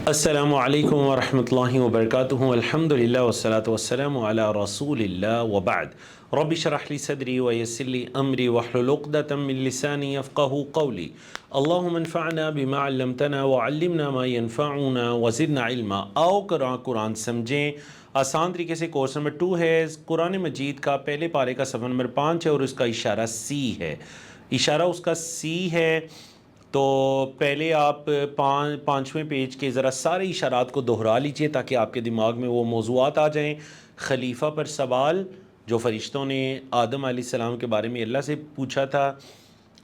السلام علیکم ورحمۃ اللہ وبرکاتہ الحمد للہ والصلاة والسلام علی رسول اللہ وبعد رب اشرح لی صدری ویسر لی امری واحلل عقدۃ من لسانی یفقہوا قولی اللہم انفعنا بما علمتنا وعلمنا ما ينفعنا وزدنا علما۔ آؤ قرآن سمجھیں۔ آسان طریقے سے کورس نمبر 2 ہے قرآن مجید کا، پہلے پارے کا صفحہ نمبر 5 ہے اور اس کا اشارہ سی ہے، اشارہ اس کا سی ہے۔ تو پہلے آپ پانچویں پیج کے ذرا سارے اشارات کو دہرا لیجئے تاکہ آپ کے دماغ میں وہ موضوعات آ جائیں۔ خلیفہ پر سوال جو فرشتوں نے آدم علیہ السلام کے بارے میں اللہ سے پوچھا تھا،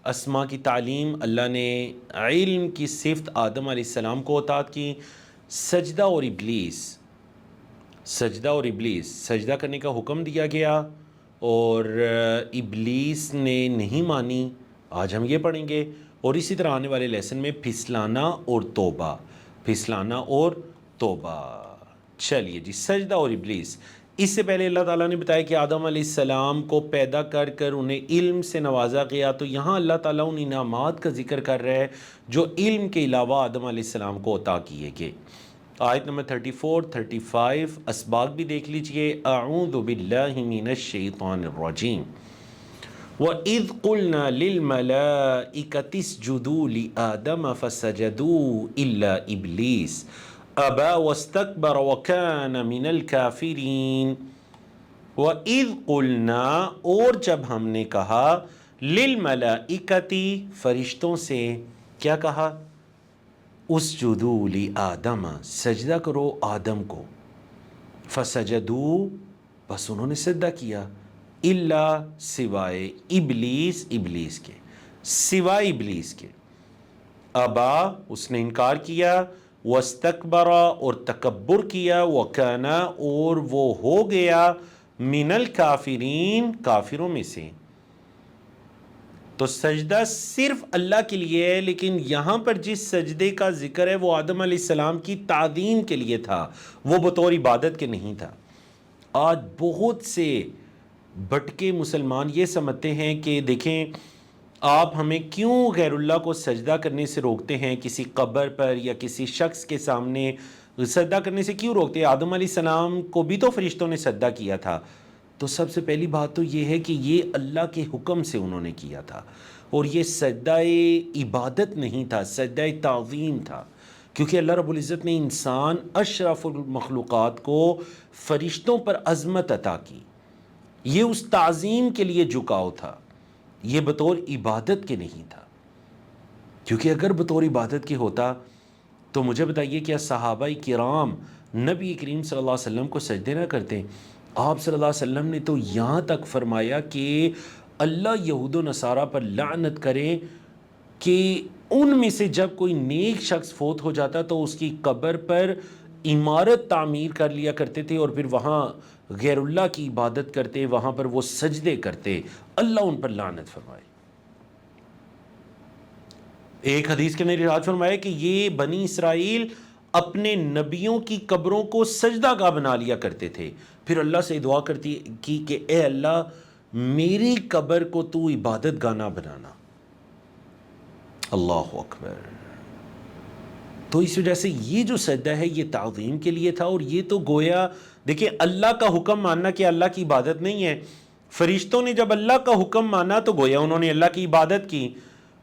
اسماء کی تعلیم، اللہ نے علم کی صفت آدم علیہ السلام کو عطا کی، سجدہ اور ابلیس، سجدہ کرنے کا حکم دیا گیا اور ابلیس نے نہیں مانی، آج ہم یہ پڑھیں گے۔ اور اسی طرح آنے والے لیسن میں پھسلانا اور توبہ۔ چلیے جی، سجدہ اور ابلیس۔ اس سے پہلے اللہ تعالیٰ نے بتایا کہ آدم علیہ السلام کو پیدا کر انہیں علم سے نوازا گیا، تو یہاں اللہ تعالیٰ ان انعامات کا ذکر کر رہا ہے جو علم کے علاوہ آدم علیہ السلام کو عطا کیے گئے۔ آیت نمبر 34 35 اسباق بھی دیکھ لیجئے۔ اعوذ باللہ من الشیطان الرجیم۔ وَإِذْ قُلْنَا لِلْمَلَائِكَةِ اسْجُدُوا لِآدَمَ فَسَجَدُوا إِلَّا إِبْلِيسَ أَبَى وَاسْتَكْبَرَ وَكَانَ مِنَ الْكَافِرِينَ۔ وَإِذْ قُلْنَا، اور جب ہم نے کہا، لِلْمَلَائِكَةِ فرشتوں سے، کیا کہا؟ اسْجُدُوا لِآدَمَ سجدہ کرو آدم کو، فَسَجَدُوا بس انہوں نے سجدہ کیا، اللہ سوائے ابلیس کے، سوائے ابلیس کے، ابا اس نے انکار کیا، واستکبر اور تکبر کیا، وکان اور وہ ہو گیا، من الکافرین کافروں میں سے۔ تو سجدہ صرف اللہ کے لیے ہے، لیکن یہاں پر جس سجدے کا ذکر ہے وہ آدم علیہ السلام کی تعظیم کے لیے تھا، وہ بطور عبادت کے نہیں تھا۔ آج بہت سے بھٹکے مسلمان یہ سمجھتے ہیں کہ دیکھیں آپ ہمیں کیوں غیر اللہ کو سجدہ کرنے سے روکتے ہیں، کسی قبر پر یا کسی شخص کے سامنے سجدہ کرنے سے کیوں روکتے ہیں؟ آدم علیہ السلام کو بھی تو فرشتوں نے سجدہ کیا تھا۔ تو سب سے پہلی بات تو یہ ہے کہ یہ اللہ کے حکم سے انہوں نے کیا تھا، اور یہ سجدہ عبادت نہیں تھا، سجدہ تعظیم تھا، کیونکہ اللہ رب العزت نے انسان اشرف المخلوقات کو فرشتوں پر عظمت عطا کی، یہ اس تعظیم کے لیے جھکاؤ تھا، یہ بطور عبادت کے نہیں تھا۔ کیونکہ اگر بطور عبادت کے ہوتا تو مجھے بتائیے کیا صحابہ کرام نبی کریم صلی اللہ علیہ وسلم کو سجدے نہ کرتے؟ آپ صلی اللہ علیہ وسلم نے تو یہاں تک فرمایا کہ اللہ یہود و نصارہ پر لعنت کرے کہ ان میں سے جب کوئی نیک شخص فوت ہو جاتا تو اس کی قبر پر عمارت تعمیر کر لیا کرتے تھے اور پھر وہاں غیر اللہ کی عبادت کرتے، وہاں پر وہ سجدے کرتے، اللہ ان پر لعنت فرمائے۔ ایک حدیث کے اندر ارشاد فرمایا کہ یہ بنی اسرائیل اپنے نبیوں کی قبروں کو سجدہ گاہ بنا لیا کرتے تھے، پھر اللہ سے دعا کرتی کی کہ اے اللہ میری قبر کو تو عبادت گاہ نہ بنانا۔ اللہ اکبر۔ تو اس وجہ سے یہ جو سجدہ ہے یہ تعظیم کے لیے تھا، اور یہ تو گویا دیکھیں اللہ کا حکم ماننا کہ اللہ کی عبادت نہیں ہے۔ فرشتوں نے جب اللہ کا حکم مانا تو گویا انہوں نے اللہ کی عبادت کی۔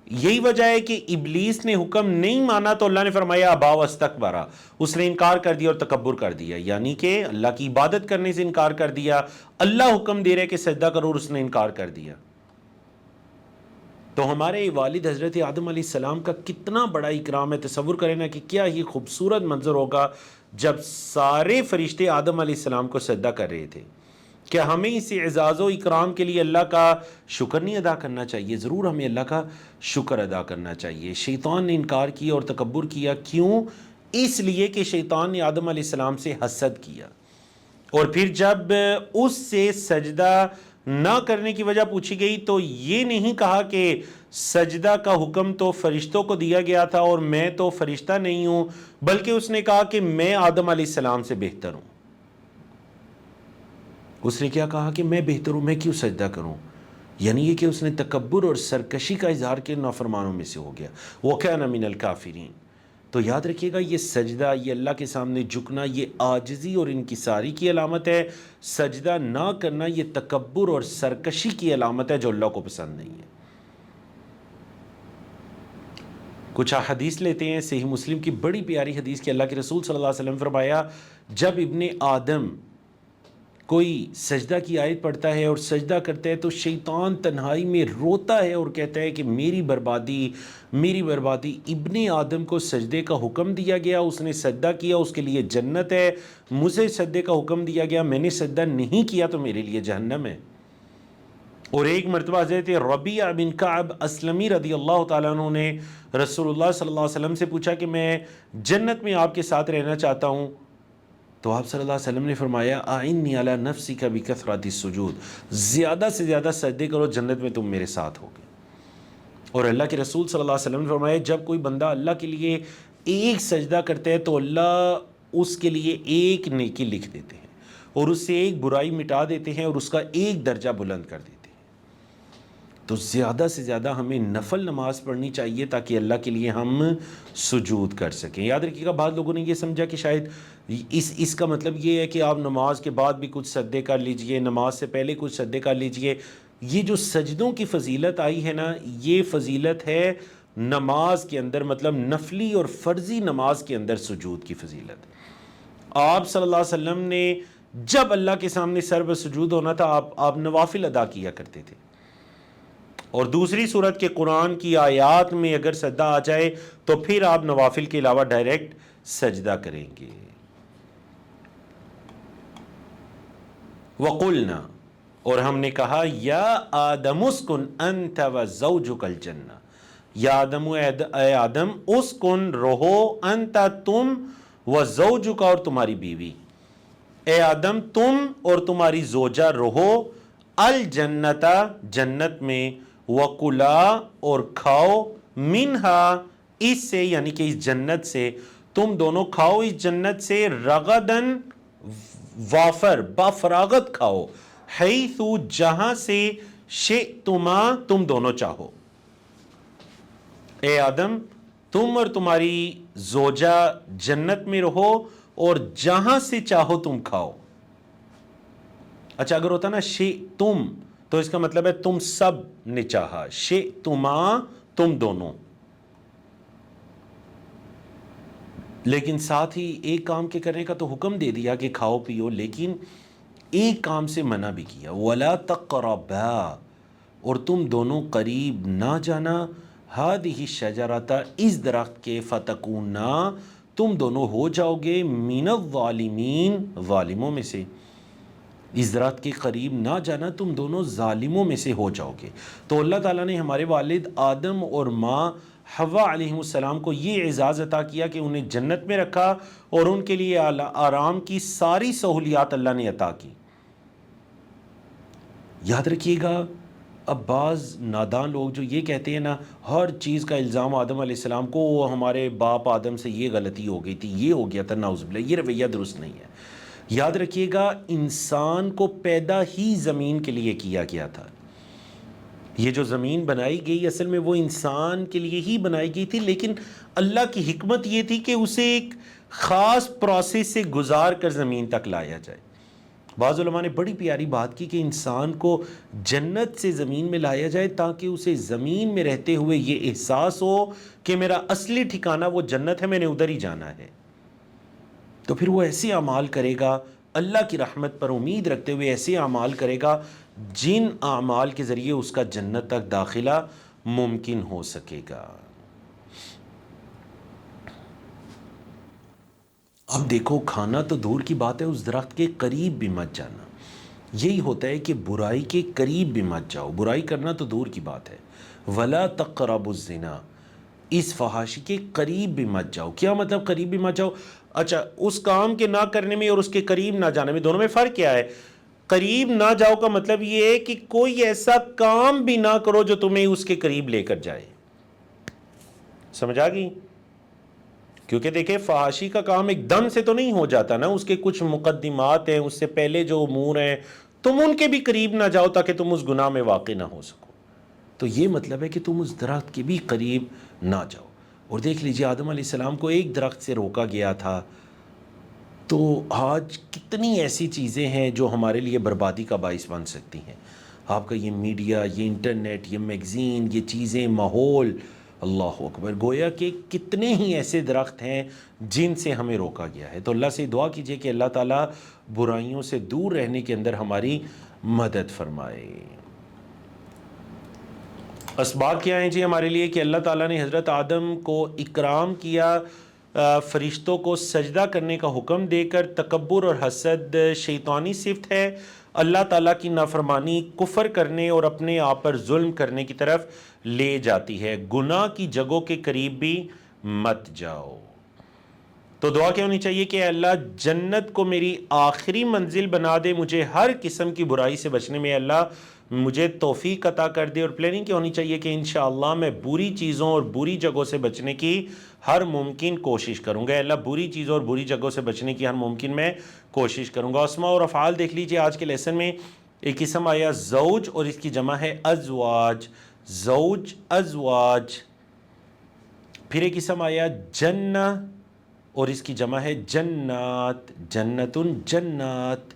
یہی وجہ ہے کہ ابلیس نے حکم نہیں مانا تو اللہ نے فرمایا ابا واستکبر، اس نے انکار کر دیا اور تکبر کر دیا، یعنی کہ اللہ کی عبادت کرنے سے انکار کر دیا۔ اللہ حکم دے رہے کہ سجدہ کرو اور اس نے انکار کر دیا۔ تو ہمارے والد حضرت آدم علیہ السلام کا کتنا بڑا اکرام ہے، تصور کریں نا کہ کیا ہی خوبصورت منظر ہوگا جب سارے فرشتے آدم علیہ السلام کو سجدہ کر رہے تھے۔ کیا ہمیں اس اعزاز و اکرام کے لیے اللہ کا شکر نہیں ادا کرنا چاہیے؟ ضرور ہمیں اللہ کا شکر ادا کرنا چاہیے۔ شیطان نے انکار کیا اور تکبر کیا، کیوں؟ اس لیے کہ شیطان نے آدم علیہ السلام سے حسد کیا، اور پھر جب اس سے سجدہ نہ کرنے کی وجہ پوچھی گئی تو یہ نہیں کہا کہ سجدہ کا حکم تو فرشتوں کو دیا گیا تھا اور میں تو فرشتہ نہیں ہوں، بلکہ اس نے کہا کہ میں آدم علیہ السلام سے بہتر ہوں۔ اس نے کیا کہا کہ میں بہتر ہوں، میں کیوں سجدہ کروں؟ یعنی یہ کہ اس نے تکبر اور سرکشی کا اظہار کے نافرمانوں میں سے ہو گیا۔ وَكَانَ مِنَ الْكَافِرِينَ۔ تو یاد رکھیے گا یہ سجدہ، یہ اللہ کے سامنے جھکنا، یہ عاجزی اور انکساری کی علامت ہے۔ سجدہ نہ کرنا یہ تکبر اور سرکشی کی علامت ہے جو اللہ کو پسند نہیں ہے۔ کچھ احادیث لیتے ہیں، صحیح مسلم کی بڑی پیاری حدیث کہ اللہ کے رسول صلی اللہ علیہ وسلم فرمایا، جب ابن آدم کوئی سجدہ کی آیت پڑھتا ہے اور سجدہ کرتا ہے تو شیطان تنہائی میں روتا ہے اور کہتا ہے کہ میری بربادی، میری بربادی، ابن آدم کو سجدے کا حکم دیا گیا، اس نے سجدہ کیا، اس کے لیے جنت ہے، مجھے سجدے کا حکم دیا گیا، میں نے سجدہ نہیں کیا تو میرے لیے جہنم ہے۔ اور ایک مرتبہ حضرت ربیعہ بن کعب اسلمی رضی اللہ تعالیٰ عنہ نے رسول اللہ صلی اللہ علیہ وسلم سے پوچھا کہ میں جنت میں آپ کے ساتھ رہنا چاہتا ہوں، تو آپ صلی اللہ علیہ وسلم نے فرمایا اعنی علی نفسک بکثرۃ السجود، زیادہ سے زیادہ سجدے کرو، جنت میں تم میرے ساتھ ہوگے۔ اور اللہ کے رسول صلی اللہ علیہ وسلم نے فرمایا جب کوئی بندہ اللہ کے لیے ایک سجدہ کرتا ہے تو اللہ اس کے لیے ایک نیکی لکھ دیتے ہیں اور اس سے ایک برائی مٹا دیتے ہیں اور اس کا ایک درجہ بلند کر دیتے ہیں۔ تو زیادہ سے زیادہ ہمیں نفل نماز پڑھنی چاہیے تاکہ اللہ کے لیے ہم سجود کر سکیں۔ یاد رکھیے گا، بعض لوگوں نے یہ سمجھا کہ شاید اس کا مطلب یہ ہے کہ آپ نماز کے بعد بھی کچھ سجدے کر لیجئے، نماز سے پہلے کچھ سجدے کر لیجئے۔ یہ جو سجدوں کی فضیلت آئی ہے نا، یہ فضیلت ہے نماز کے اندر، مطلب نفلی اور فرضی نماز کے اندر سجود کی فضیلت۔ آپ صلی اللہ علیہ وسلم نے جب اللہ کے سامنے سر پر سجود ہونا تھا آپ نوافل ادا کیا کرتے تھے، اور دوسری صورت کے قرآن کی آیات میں اگر سجدہ آ جائے تو پھر آپ نوافل کے علاوہ ڈائریکٹ سجدہ کریں گے۔ وَقُلْنَا، اور ہم نے کہا، یا آدم اسکن انت وزوجک الجنہ، یا آدم، اے آدم، اسکن رہو، انت تم، وزوجک اور تمہاری بیوی، اے آدم تم اور تمہاری زوجہ رہو، الجنت جنت میں، وَقُلَا اور کھاؤ، منہا اس سے، یعنی کہ اس جنت سے، تم دونوں کھاؤ اس جنت سے، رغدن وافر، بافراغت کھاؤ، حیث جہاں سے، شئتما تم دونوں چاہو۔ اے آدم تم اور تمہاری زوجہ جنت میں رہو اور جہاں سے چاہو تم کھاؤ۔ اچھا اگر ہوتا نا شئتم تو اس کا مطلب ہے تم سب نے چاہا، شئتما تم دونوں، لیکن ساتھ ہی ایک کام کے کرنے کا تو حکم دے دیا کہ کھاؤ پیو، لیکن ایک کام سے منع بھی کیا، وَلَا تَقْرَبَا، اور تم دونوں قریب نہ جانا، هَذِهِ الشَّجَرَةَ اس درخت کے، فَتَكُونَا تم دونوں ہو جاؤ گے، مِنَ الظَّالِمِينَ ظالموں میں سے، اس درخت کے قریب نہ جانا، تم دونوں ظالموں میں سے ہو جاؤ گے۔ تو اللہ تعالیٰ نے ہمارے والد آدم اور ماں حوا علیہ السلام کو یہ اعزاز عطا کیا کہ انہیں جنت میں رکھا اور ان کے لیے آرام کی ساری سہولیات اللہ نے عطا کی۔ یاد رکھیے گا، اب بعض نادان لوگ جو یہ کہتے ہیں نا، ہر چیز کا الزام آدم علیہ السلام کو، ہمارے باپ آدم سے یہ غلطی ہو گئی تھی، یہ ہو گیا تھا، نعوذ باللہ، یہ رویہ درست نہیں ہے۔ یاد رکھیے گا، انسان کو پیدا ہی زمین کے لیے کیا گیا تھا۔ یہ جو زمین بنائی گئی اصل میں وہ انسان کے لیے ہی بنائی گئی تھی، لیکن اللہ کی حکمت یہ تھی کہ اسے ایک خاص پروسیس سے گزار کر زمین تک لایا جائے۔ بعض علماء نے بڑی پیاری بات کی کہ انسان کو جنت سے زمین میں لایا جائے تاکہ اسے زمین میں رہتے ہوئے یہ احساس ہو کہ میرا اصلی ٹھکانہ وہ جنت ہے، میں نے ادھر ہی جانا ہے۔ تو پھر وہ ایسے اعمال کرے گا، اللہ کی رحمت پر امید رکھتے ہوئے ایسے اعمال کرے گا جن اعمال کے ذریعے اس کا جنت تک داخلہ ممکن ہو سکے گا۔ اب دیکھو، کھانا تو دور کی بات ہے، اس درخت کے قریب بھی مت جانا۔ یہی ہوتا ہے کہ برائی کے قریب بھی مت جاؤ، برائی کرنا تو دور کی بات ہے۔ وَلَا تَقْرَبُوا الزِّنَا، اس فحاشی کے قریب بھی مت جاؤ۔ کیا مطلب قریب بھی مت جاؤ؟ اچھا، اس کام کے نہ کرنے میں اور اس کے قریب نہ جانے میں، دونوں میں فرق کیا ہے؟ قریب نہ جاؤ کا مطلب یہ ہے کہ کوئی ایسا کام بھی نہ کرو جو تمہیں اس کے قریب لے کر جائے۔ سمجھ آ گئی؟ کیونکہ دیکھیں، فحاشی کا کام ایک دم سے تو نہیں ہو جاتا نا، اس کے کچھ مقدمات ہیں، اس سے پہلے جو امور ہیں، تم ان کے بھی قریب نہ جاؤ تاکہ تم اس گناہ میں واقع نہ ہو سکو۔ تو یہ مطلب ہے کہ تم اس درخت کے بھی قریب نہ جاؤ۔ اور دیکھ لیجیے آدم علیہ السلام کو ایک درخت سے روکا گیا تھا، تو آج کتنی ایسی چیزیں ہیں جو ہمارے لیے بربادی کا باعث بن سکتی ہیں۔ آپ کا یہ میڈیا، یہ انٹرنیٹ، یہ میگزین، یہ چیزیں، ماحول، اللہ اکبر، گویا کہ کتنے ہی ایسے درخت ہیں جن سے ہمیں روکا گیا ہے۔ تو اللہ سے دعا کیجئے کہ اللہ تعالیٰ برائیوں سے دور رہنے کے اندر ہماری مدد فرمائے۔ اسباب کیا ہیں جی ہمارے لیے کہ اللہ تعالیٰ نے حضرت آدم کو اکرام کیا، فرشتوں کو سجدہ کرنے کا حکم دے کر۔ تکبر اور حسد شیطانی صفت ہے، اللہ تعالیٰ کی نافرمانی، کفر کرنے اور اپنے آپ پر ظلم کرنے کی طرف لے جاتی ہے۔ گناہ کی جگہوں کے قریب بھی مت جاؤ۔ تو دعا کیا ہونی چاہیے کہ اللہ جنت کو میری آخری منزل بنا دے، مجھے ہر قسم کی برائی سے بچنے میں اللہ مجھے توفیق عطا کر دے۔ اور پلاننگ کیا ہونی چاہیے کہ انشاءاللہ میں بری چیزوں اور بری جگہوں سے بچنے کی ہر ممکن کوشش کروں گا۔ اللہ بری چیزوں اور بری جگہوں سے بچنے کی ہر ممکن میں کوشش کروں گا۔ اسماء اور افعال دیکھ لیجئے آج کے لیسن میں ایک اسم آیا زوج اور اس کی جمع ہے ازواج، زوج ازواج۔ پھر ایک اسم آیا جنہ اور اس کی جمع ہے جنات، جنتن جنات۔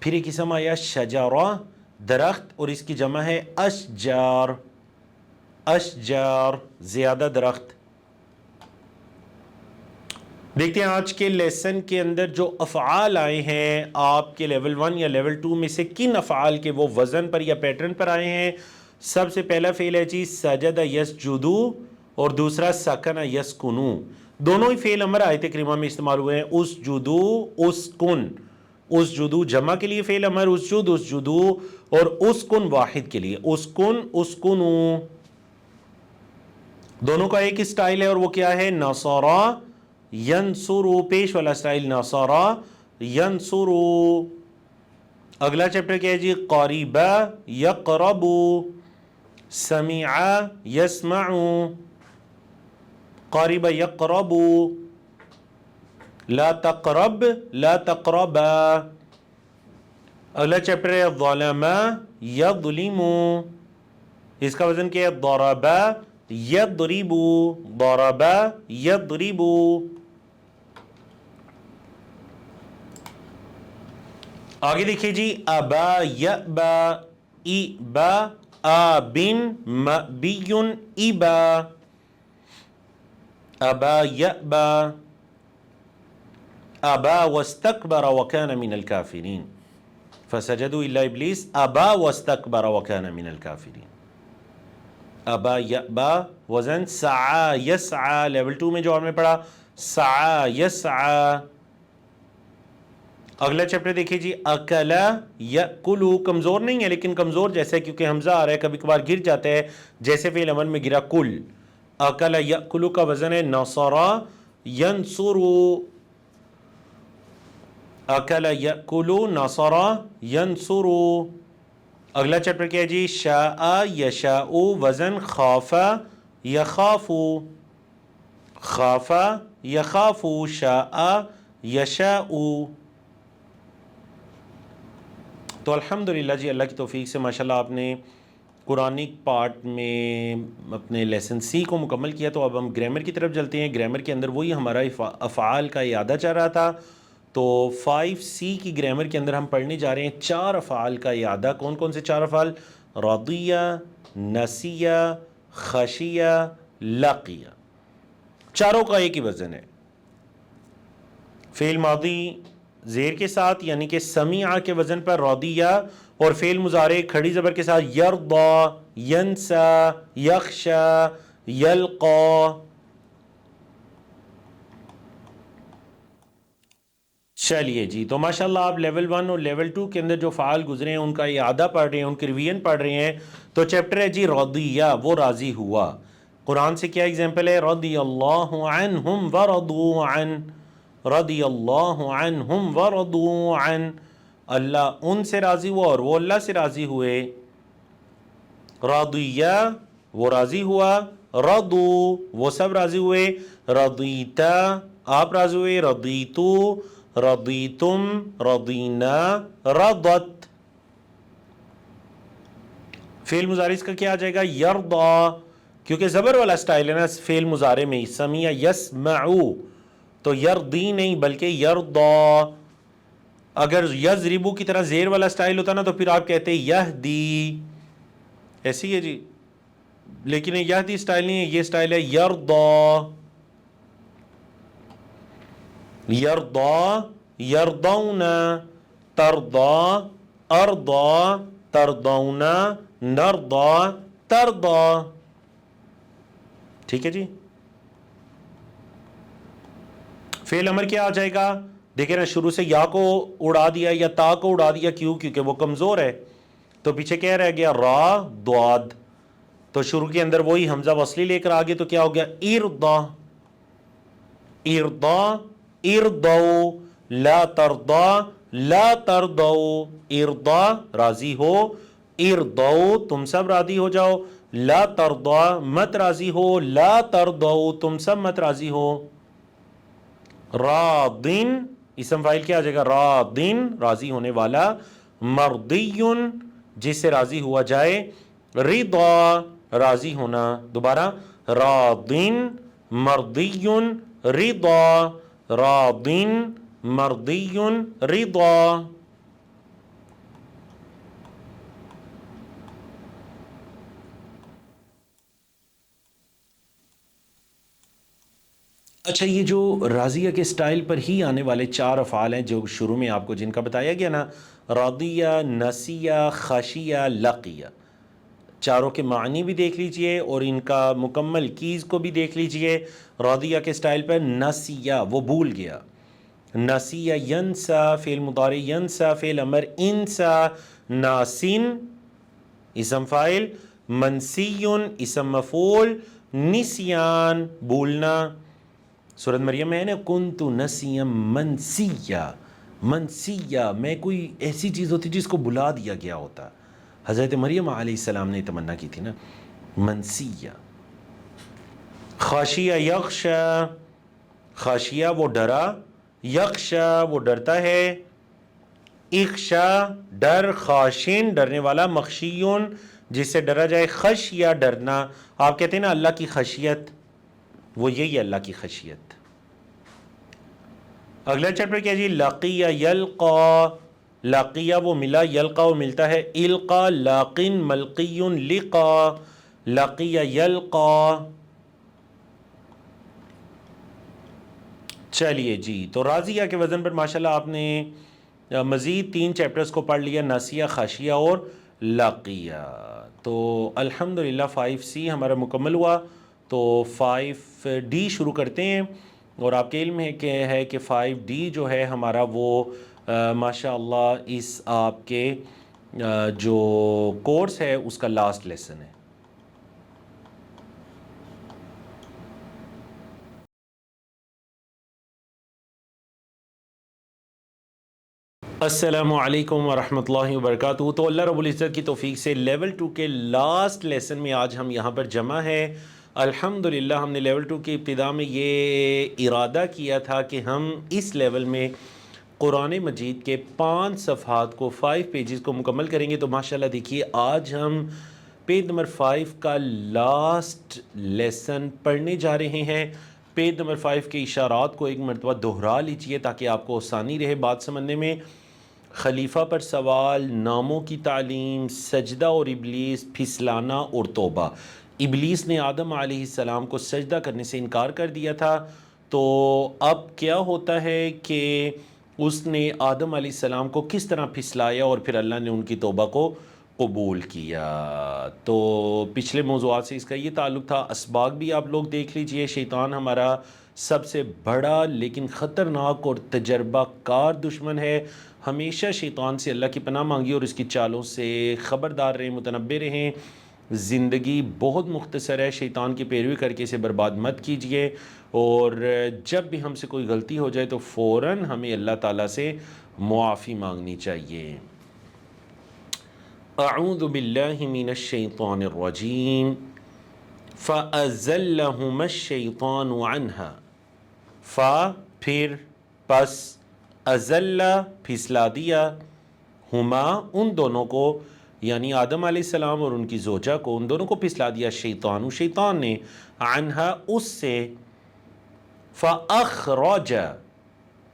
پھر ایک اسم آیا شجرہ، درخت، اور اس کی جمع ہے اشجار، اشجار، زیادہ درخت۔ دیکھتے ہیں آج کے لیسن کے اندر جو افعال آئے ہیں آپ کے لیول 1 یا لیول 2 میں سے کن افعال کے وہ وزن پر یا پیٹرن پر آئے ہیں۔ سب سے پہلا فعل ہے جی سجد یسجدو اور دوسرا سکن یسکنو۔ دونوں ہی فعل امر آیت کریمہ میں استعمال ہوئے ہیں۔ اسجدو، اسکن، اسجدو جمع کے لیے فعل امر اسجد، اسجدو، اور اسکن واحد کے لیے اسکن، اسکنو۔ دونوں کا ایک اسٹائل ہے اور وہ کیا ہے؟ نصرا ینصرو، پیش والا اسٹائل نصرا ینصرو۔ اگلا چیپٹر کیا ہے جی قریبا یقربو، سمعا یسمعو، قریبا یقربو، لا تقرب لا تقربا۔ اگلا چیپٹر ہے ظلما یظلمو، اس کا وزن کیا ہے؟ ضربا یضربو، ضربا یضربو۔ آگے دیکھیے جی ابا یأبا، ایبا آبن مأبین ایبا، ابا یأبا، ابا واستکبر وکان من الکافرین، فسجدوا الا ابلیس ابا واستکبر وکان من الکافرین۔ ابا یأبا وزن سعی یسعی، لیول 2 میں جو ہم نے پڑھا سعی یسعی۔ اگلا چیپٹر دیکھیے جی اکلا یأکلو، کمزور نہیں ہے لیکن کمزور جیسا ہے کیونکہ حمزہ آ رہا ہے، کبھی کبھار گر جاتا ہے جیسے فعل امر میں گرا کل۔ اکلا یأکلو کا وزن ہے نصرا ینصرو، اکلا یأکلو نصرا ینصرو۔ اگلا چیپٹر کیا ہے جی شاء یشاء، وزن خافا یخافو، خافا یخافو، شاء یشاء۔ تو الحمدللہ جی اللہ کی توفیق سے ماشاءاللہ آپ نے قرآنک پارٹ میں اپنے لیسن سی کو مکمل کیا۔ تو اب ہم گرامر کی طرف چلتے ہیں۔ گرامر کے اندر وہی ہمارا افعال کا اعادہ چل رہا تھا، تو 5C کی گرامر کے اندر ہم پڑھنے جا رہے ہیں 4 افعال کا اعادہ۔ کون کون سے 4 افعال؟ رضیہ، نسیہ، خشیہ، لقیہ، چاروں کا ایک ہی وزن ہے۔ فعل ماضی زیر کے ساتھ یعنی کہ سمیع کے وزن پر رضیہ، اور فعل مضارع کھڑی زبر کے ساتھ یرضی، ینسا، یخشا، یلقا۔ چلیے جی، تو ماشاءاللہ آپ لیول 1 اور لیول 2 کے اندر جو فعال گزرے ہیں ان کا اعادہ پڑھ رہے ہیں، ان کی ریویژن پڑھ رہے ہیں۔ تو چیپٹر ہے جی رضیہ، وہ راضی ہوا۔ قرآن سے کیا ایگزامپل ہے؟ رضی اللہ عنہم ورضوا عنہ، رضی اللہ عنہم ورضوا عنہ، اللہ ان سے راضی ہوا اور وہ اللہ سے راضی ہوئے۔ رضیہ وہ راضی ہوا، رضو وہ سب راضی ہوئے، رضیتا آپ راضی ہوئے، رضیتو رضیتم، رضینا، رضت۔ فعل مضارع اس کا کیا آ جائے گا؟ یرضا، کیونکہ زبر والا سٹائل ہے نا فعل مضارع میں، سمیع یسمعو، تو یرضی نہیں بلکہ یرضا. اگر یضربو کی طرح زیر والا سٹائل ہوتا نا تو پھر آپ کہتے یہدی، ایسی ہے جی، لیکن یہدی سٹائل نہیں ہے، یہ سٹائل ہے یرضا. یرضا، یرضون، ترضا، ارضا، ترضون، نرضا، ترضا. ٹھیک ہے جی. فعل امر کیا آ جائے گا؟ دیکھیں نا، شروع سے یا کو اڑا دیا یا تا کو اڑا دیا، کیوں؟ کیونکہ وہ کمزور ہے، تو پیچھے کیا رہ گیا؟ را، ضاد. تو شروع کے اندر وہی حمزہ وصلی لے کر آگے، تو کیا ہو گیا؟ ارضا، ارضا، ارضو، لا ترضا، لا ترضو. ارضا راضی ہو، ارضو تم سب راضی ہو جاؤ، لا ترضا مت راضی ہو، لا ترضو تم سب مت راضی ہو. راضن اسم فاعل کیا آ جائے گا؟ راضن راضی ہونے والا، مرضی جس سے راضی ہوا جائے، رضا راضی ہونا. دوبارہ، راضن، مرضی، رضا، راضن، مرضی، رضا. اچھا، یہ جو راضیہ کے سٹائل پر ہی آنے والے 4 افعال ہیں جو شروع میں آپ کو جن کا بتایا گیا نا، راضیہ، نسیہ، خشیہ، لقیہ، چاروں کے معنی بھی دیکھ لیجئے اور ان کا مکمل کیز کو بھی دیکھ لیجئے. راضیہ کے سٹائل پر نسیہ، وہ بھول گیا. نسیہ ینسا، فعل مضارع ینسا، فعل امر انسا. ناسن اسم فاعل، منسیون اسم مفعول، نسیان بھولنا. سورۃ مریم میں ہے نا، کنت نسیا منسیہ، منسیہ میں کوئی ایسی چیز ہوتی جس کو بلا دیا گیا ہوتا. حضرت مریم علیہ السلام نے تمنا کی تھی نا، منسیہ. خاشیہ یخشا، خاشیہ وہ ڈرا، یخشا وہ ڈرتا ہے، اخشا ڈر، خاشن ڈرنے والا، مخشیون جس سے ڈرا جائے، خشیہ ڈرنا. آپ کہتے ہیں نا اللہ کی خشیت، وہ یہی ہے اللہ کی خشیت. اگلا چیپٹر کیا جی؟ لقیہ یلقا، لقیہ وہ ملا، یلقا وہ ملتا ہے، القا لاقن ملقی لقا، لقیہ یلقا. چلیے جی، تو راضیہ کے وزن پر ماشاءاللہ آپ نے مزید 3 چیپٹرز کو پڑھ لیا، ناسیہ، خاشیہ اور لاقیہ. تو الحمدللہ 5C ہمارا مکمل ہوا. تو 5D شروع کرتے ہیں. اور آپ کے علم ہے کہ 5D جو ہے ہمارا وہ ماشاءاللہ اس آپ کے جو کورس ہے اس کا لاسٹ لیسن ہے. السلام علیکم ورحمۃ اللہ وبرکاتہ. تو اللہ رب العزت کی توفیق سے لیول 2 کے لاسٹ لیسن میں آج ہم یہاں پر جمع ہیں. الحمدللہ ہم نے لیول 2 کی ابتدا میں یہ ارادہ کیا تھا کہ ہم اس لیول میں قرآن مجید کے 5 صفحات کو 5 پیجز کو مکمل کریں گے. تو ماشاءاللہ دیکھیے آج ہم پیج نمبر 5 کا لاسٹ لیسن پڑھنے جا رہے ہیں. پیج نمبر 5 کے اشارات کو ایک مرتبہ دہرا لیجئے تاکہ آپ کو آسانی رہے بات سمجھنے میں. خلیفہ پر سوال، ناموں کی تعلیم، سجدہ اور ابلیس، پھسلانا اور توبہ. ابلیس نے آدم علیہ السلام کو سجدہ کرنے سے انکار کر دیا تھا. تو اب کیا ہوتا ہے کہ اس نے آدم علیہ السلام کو کس طرح پھسلایا اور پھر اللہ نے ان کی توبہ کو قبول کیا. تو پچھلے موضوعات سے اس کا یہ تعلق تھا. اسباق بھی آپ لوگ دیکھ لیجئے. شیطان ہمارا سب سے بڑا لیکن خطرناک اور تجربہ کار دشمن ہے. ہمیشہ شیطان سے اللہ کی پناہ مانگی اور اس کی چالوں سے خبردار رہیں، متنبہ رہیں. زندگی بہت مختصر ہے، شیطان کی پیروی کر کے اسے برباد مت کیجئے. اور جب بھی ہم سے کوئی غلطی ہو جائے تو فوراً ہمیں اللہ تعالیٰ سے معافی مانگنی چاہیے. اعوذ باللہ من الشیطان الرجیم. فَأَزَلَّهُمَا الشَّيْطَانُ عَنْهَا، فا پھر، پس، ازلہ پھسلا دیا، ہما ان دونوں کو، یعنی آدم علیہ السلام اور ان کی زوجہ کو، ان دونوں کو پھسلا دیا شیطان نے، عنہا اس سے، فَأَخْرَجَ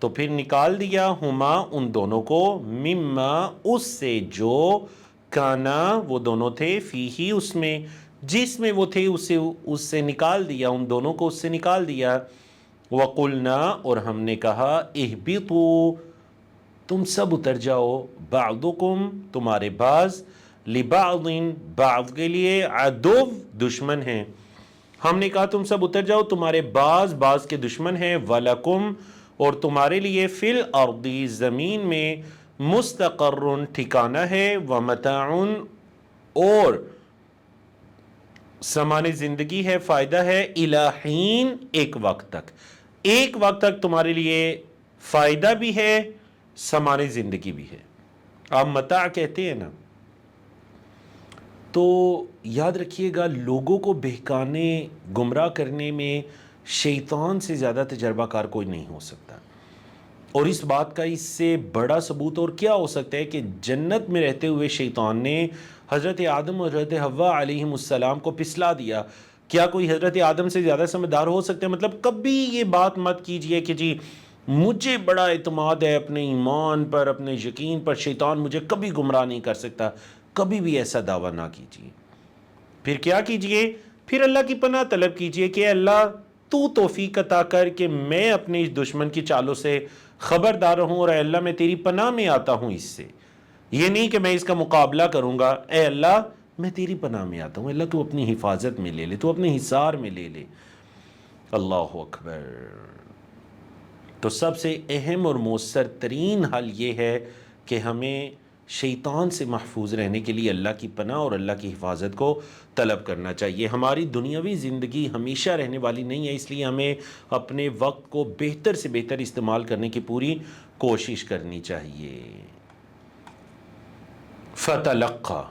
تو پھر نکال دیا، ہما ان دونوں کو، مما اس سے جو، کانا وہ دونوں تھے، فیہی اس میں، جس میں وہ تھے اس سے نکال دیا، ان دونوں کو اس سے نکال دیا۔ وَقُلْنَا اور ہم نے کہا، اہبطوا تم سب اتر جاؤ، بعضکم تمہارے بعض، لبعض بعض کے لیے، عدو دشمن ہیں، ہم نے کہا تم سب اتر جاؤ، تمہارے بعض کے دشمن ہیں، وَلَكُمْ اور تمہارے لیے، فی الارض زمین میں، مستقر ٹھکانہ ہے، ومتاع اور سامان زندگی ہے، فائدہ ہے، الی حین ایک وقت تک، ایک وقت تک تمہارے لیے فائدہ بھی ہے، سامان زندگی بھی ہے۔ آپ متاع کہتے ہیں نا، تو یاد رکھیے گا لوگوں کو بہکانے، گمراہ کرنے میں شیطان سے زیادہ تجربہ کار کوئی نہیں ہو سکتا، اور اس بات کا اس سے بڑا ثبوت اور کیا ہو سکتا ہے کہ جنت میں رہتے ہوئے شیطان نے حضرت آدم اور حضرت حوا علیہم السلام کو پھسلا دیا۔ کیا کوئی حضرت آدم سے زیادہ سمجھدار ہو سکتا ہے؟ مطلب کبھی یہ بات مت کیجئے کہ جی مجھے بڑا اعتماد ہے اپنے ایمان پر، اپنے یقین پر، شیطان مجھے کبھی گمراہ نہیں کر سکتا، کبھی بھی ایسا دعویٰ نہ کیجئے۔ پھر کیا کیجئے؟ پھر اللہ کی پناہ طلب کیجئے کہ اللہ تو توفیق عطا کر کہ میں اپنے اس دشمن کی چالوں سے خبردار رہوں، اور اے اللہ میں تیری پناہ میں آتا ہوں اس سے، یہ نہیں کہ میں اس کا مقابلہ کروں گا، اے اللہ میں تیری پناہ میں آتا ہوں، اللہ تو اپنی حفاظت میں لے لے، تو اپنے حصار میں لے لے۔ اللہ اکبر۔ تو سب سے اہم اور مؤثر ترین حل یہ ہے کہ ہمیں شیطان سے محفوظ رہنے کے لیے اللہ کی پناہ اور اللہ کی حفاظت کو طلب کرنا چاہیے۔ ہماری دنیاوی زندگی ہمیشہ رہنے والی نہیں ہے، اس لیے ہمیں اپنے وقت کو بہتر سے بہتر استعمال کرنے کی پوری کوشش کرنی چاہیے۔ فتلقا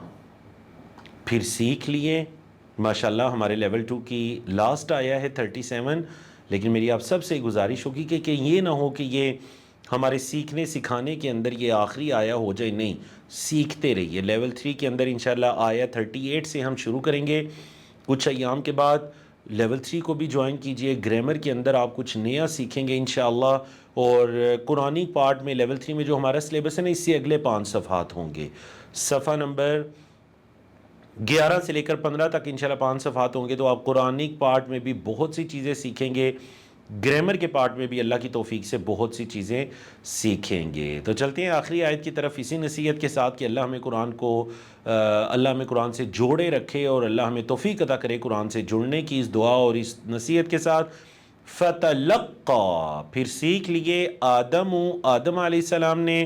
پھر سیکھ لیے، ماشاءاللہ ہمارے لیول 2 کی لاسٹ آیا ہے 37، لیکن میری آپ سب سے گزارش ہوگی کہ یہ نہ ہو کہ یہ ہمارے سیکھنے سکھانے کے اندر یہ آخری آیا ہو جائے، نہیں، سیکھتے رہیے۔ لیول 3 کے اندر انشاءاللہ آیا 38 سے ہم شروع کریں گے، کچھ ایام کے بعد لیول 3 کو بھی جوائن کیجئے۔ گرامر کے اندر آپ کچھ نیا سیکھیں گے انشاءاللہ، اور قرآنی پارٹ میں لیول 3 میں جو ہمارا سلیبس ہے نا، اس سے اگلے 5 صفحات ہوں گے، صفحہ نمبر 11 سے لے کر 15 تک انشاءاللہ 5 صفحات ہوں گے، تو آپ قرآنی پارٹ میں بھی بہت سی چیزیں سیکھیں گے، گرامر کے پارٹ میں بھی اللہ کی توفیق سے بہت سی چیزیں سیکھیں گے۔ تو چلتے ہیں آخری آیت کی طرف، اسی نصیحت کے ساتھ کہ اللہ ہمیں قرآن سے جوڑے رکھے، اور اللہ ہمیں توفیق عطا کرے قرآن سے جڑنے کی، اس دعا اور اس نصیحت کے ساتھ۔ فتلقا پھر سیکھ لیے، آدم علیہ السلام نے،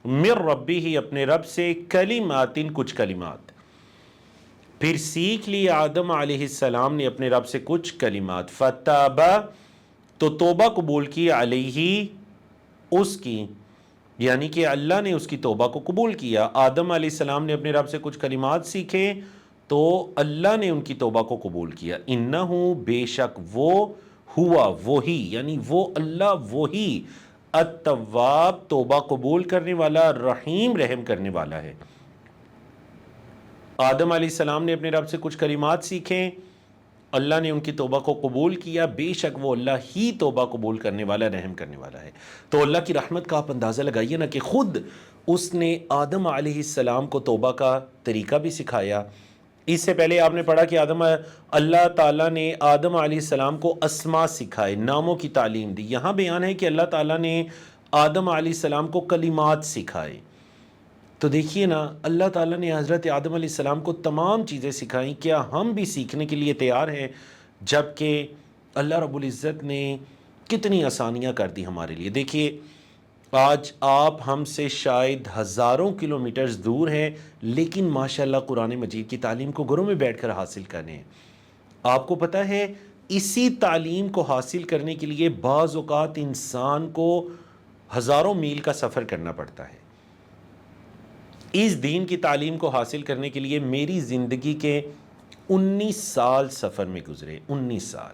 من ربہ اپنے رب سے، کلمات کچھ کلمات، پھر سیکھ لی آدم علیہ السلام نے اپنے رب سے کچھ کلمات، فتابا تو توبہ قبول کی، علیہ اس کی، یعنی کہ اللہ نے اس کی توبہ کو قبول کیا۔ آدم علیہ السلام نے اپنے رب سے کچھ کلمات سیکھے تو اللہ نے ان کی توبہ کو قبول کیا۔ انہو بے شک وہ، ہوا وہی، یعنی وہ اللہ وہی، التواب توبہ قبول کرنے والا، رحیم رحم کرنے والا ہے۔ آدم علیہ السلام نے اپنے رب سے کچھ کلمات سیکھیں، اللہ نے ان کی توبہ کو قبول کیا، بے شک وہ اللہ ہی توبہ قبول کرنے والا، رحم کرنے والا ہے۔ تو اللہ کی رحمت کا آپ اندازہ لگائیے نا کہ خود اس نے آدم علیہ السلام کو توبہ کا طریقہ بھی سکھایا۔ اس سے پہلے آپ نے پڑھا کہ اللہ تعالیٰ نے آدم علیہ السلام کو اسما سکھائے، ناموں کی تعلیم دی۔ یہاں بیان ہے کہ اللہ تعالیٰ نے آدم علیہ السلام کو کلمات سکھائے۔ تو دیکھیے نا، اللہ تعالیٰ نے حضرت آدم علیہ السلام کو تمام چیزیں سکھائیں، کیا ہم بھی سیکھنے کے لیے تیار ہیں؟ جبکہ اللہ رب العزت نے کتنی آسانیاں کر دی ہمارے لیے۔ دیکھیے آج آپ ہم سے شاید ہزاروں کلومیٹرز دور ہیں، لیکن ماشاءاللہ قرآن مجید کی تعلیم کو گھروں میں بیٹھ کر حاصل کریں۔ آپ کو پتہ ہے اسی تعلیم کو حاصل کرنے کے لیے بعض اوقات انسان کو ہزاروں میل کا سفر کرنا پڑتا ہے۔ اس دین کی تعلیم کو حاصل کرنے کے لیے میری زندگی کے 19 سال سفر میں گزرے، 19 سال،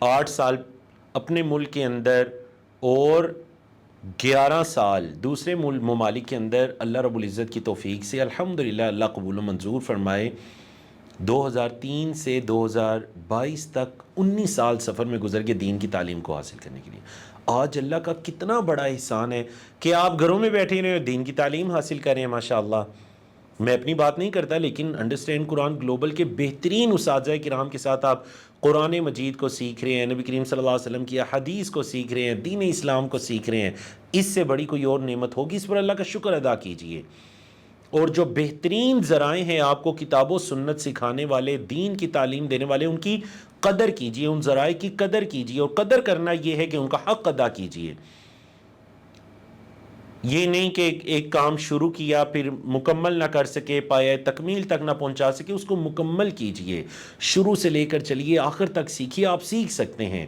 8 سال اپنے ملک کے اندر اور 11 سال دوسرے ممالک کے اندر اللہ رب العزت کی توفیق سے الحمدللہ اللہ قبول و منظور فرمائے 2003 سے 2022 تک 19 سال سفر میں گزر کے دین کی تعلیم کو حاصل کرنے کے لیے. آج اللہ کا کتنا بڑا احسان ہے کہ آپ گھروں میں بیٹھے رہے دین کی تعلیم حاصل کریں ہیں. ماشاءاللہ میں اپنی بات نہیں کرتا، لیکن انڈرسٹینڈ قرآن گلوبل کے بہترین اساتذہ کرام کے ساتھ آپ قرآن مجید کو سیکھ رہے ہیں، نبی کریم صلی اللہ علیہ وسلم کی حدیث کو سیکھ رہے ہیں، دین اسلام کو سیکھ رہے ہیں. اس سے بڑی کوئی اور نعمت ہوگی؟ اس پر اللہ کا شکر ادا کیجئے. اور جو بہترین ذرائع ہیں آپ کو کتاب و سنت سکھانے والے، دین کی تعلیم دینے والے، ان کی قدر کیجئے، ان ذرائع کی قدر کیجئے. اور قدر کرنا یہ ہے کہ ان کا حق ادا کیجئے. یہ نہیں کہ ایک کام شروع کیا پھر مکمل نہ کر سکے، پایا تکمیل تک نہ پہنچا سکے، اس کو مکمل کیجئے. شروع سے لے کر چلیے، آخر تک سیکھیے. آپ سیکھ سکتے ہیں.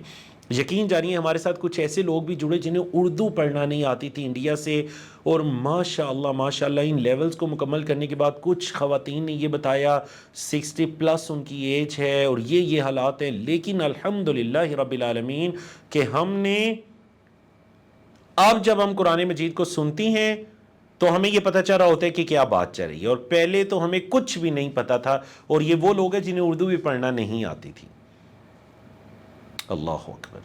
یقین جانیے ہمارے ساتھ کچھ ایسے لوگ بھی جڑے جنہیں اردو پڑھنا نہیں آتی تھی انڈیا سے، اور ماشاءاللہ ان لیولز کو مکمل کرنے کے بعد کچھ خواتین نے یہ بتایا 60+ ان کی ایج ہے اور یہ حالات ہیں. لیکن الحمدللہ رب العالمین کہ ہم نے اب جب ہم قرآن مجید کو سنتی ہیں تو ہمیں یہ پتہ چل رہا ہوتا ہے کہ کیا بات چل رہی ہے، اور پہلے تو ہمیں کچھ بھی نہیں پتا تھا. اور یہ وہ لوگ ہیں جنہیں اردو بھی پڑھنا نہیں آتی تھی. اللہ اکبر.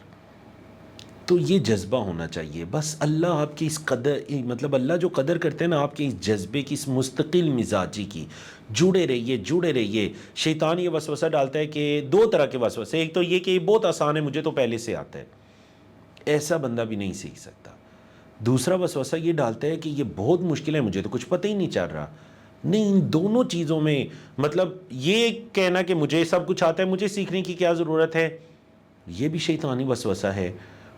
تو یہ جذبہ ہونا چاہیے. بس اللہ آپ کی اس قدر، مطلب اللہ جو قدر کرتے ہیں نا آپ کے اس جذبے کی، اس مستقل مزاجی کی. جڑے رہیے. شیطان یہ وسوسہ ڈالتا ہے کہ 2 طرح کے وسوسے، ایک تو یہ کہ یہ بہت آسان ہے، مجھے تو پہلے سے آتا ہے، ایسا بندہ بھی نہیں سیکھ سکتا. دوسرا وسوسہ یہ ڈالتا ہے کہ یہ بہت مشکل ہے، مجھے تو کچھ پتہ ہی نہیں چل رہا. نہیں، ان دونوں چیزوں میں مطلب یہ کہنا کہ مجھے سب کچھ آتا ہے، مجھے سیکھنے کی کیا ضرورت ہے، یہ بھی شیطانی وسوسہ ہے.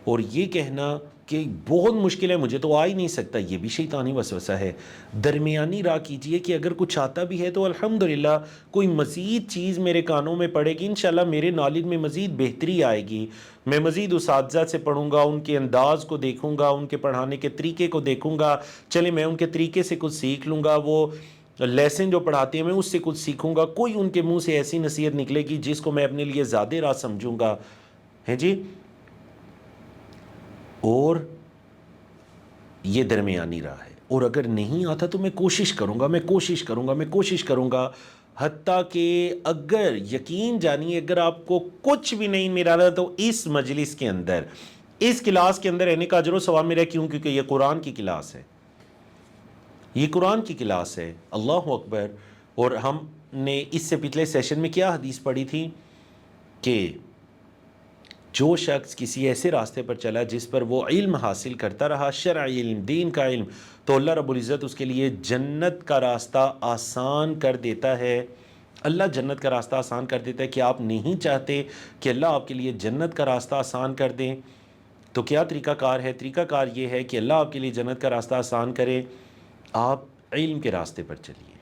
اور یہ کہنا کہ بہت مشکل ہے، مجھے تو آ ہی نہیں سکتا، یہ بھی شیطانی وسوسہ ہے. درمیانی راہ کیجئے کہ اگر کچھ آتا بھی ہے تو الحمدللہ کوئی مزید چیز میرے کانوں میں پڑے گی، انشاءاللہ میرے نالج میں مزید بہتری آئے گی. میں مزید اساتذہ سے پڑھوں گا، ان کے انداز کو دیکھوں گا، ان کے پڑھانے کے طریقے کو دیکھوں گا. چلے میں ان کے طریقے سے کچھ سیکھ لوں گا، وہ لیسن جو پڑھاتے ہیں میں اس سے کچھ سیکھوں گا. کوئی ان کے منہ سے ایسی نصیحت نکلے گی جس کو میں اپنے لیے زیادہ راہ سمجھوں گا، ہیں جی. اور یہ درمیانی راہ ہے. اور اگر نہیں آتا تو میں کوشش کروں گا. حتیٰ کہ اگر یقین جانیے اگر آپ کو کچھ بھی نہیں ملا رہا تو اس مجلس کے اندر، اس کلاس کے اندر رہنے کا اجر و ثواب میرا. کیوں؟ کیونکہ یہ قرآن کی کلاس ہے، یہ قرآن کی کلاس ہے. اللہ اکبر. اور ہم نے اس سے پچھلے سیشن میں کیا حدیث پڑھی تھی کہ جو شخص کسی ایسے راستے پر چلا جس پر وہ علم حاصل کرتا رہا، شرعی علم، دین کا علم، تو اللہ رب العزت اس کے لیے جنت کا راستہ آسان کر دیتا ہے. اللہ جنت کا راستہ آسان کر دیتا ہے. کہ آپ نہیں چاہتے کہ اللہ آپ کے لیے جنت کا راستہ آسان کر دیں تو کیا طریقہ کار ہے؟ طریقہ کار یہ ہے کہ اللہ آپ کے لیے جنت کا راستہ آسان کرے. آپ علم کے راستے پر چلیے.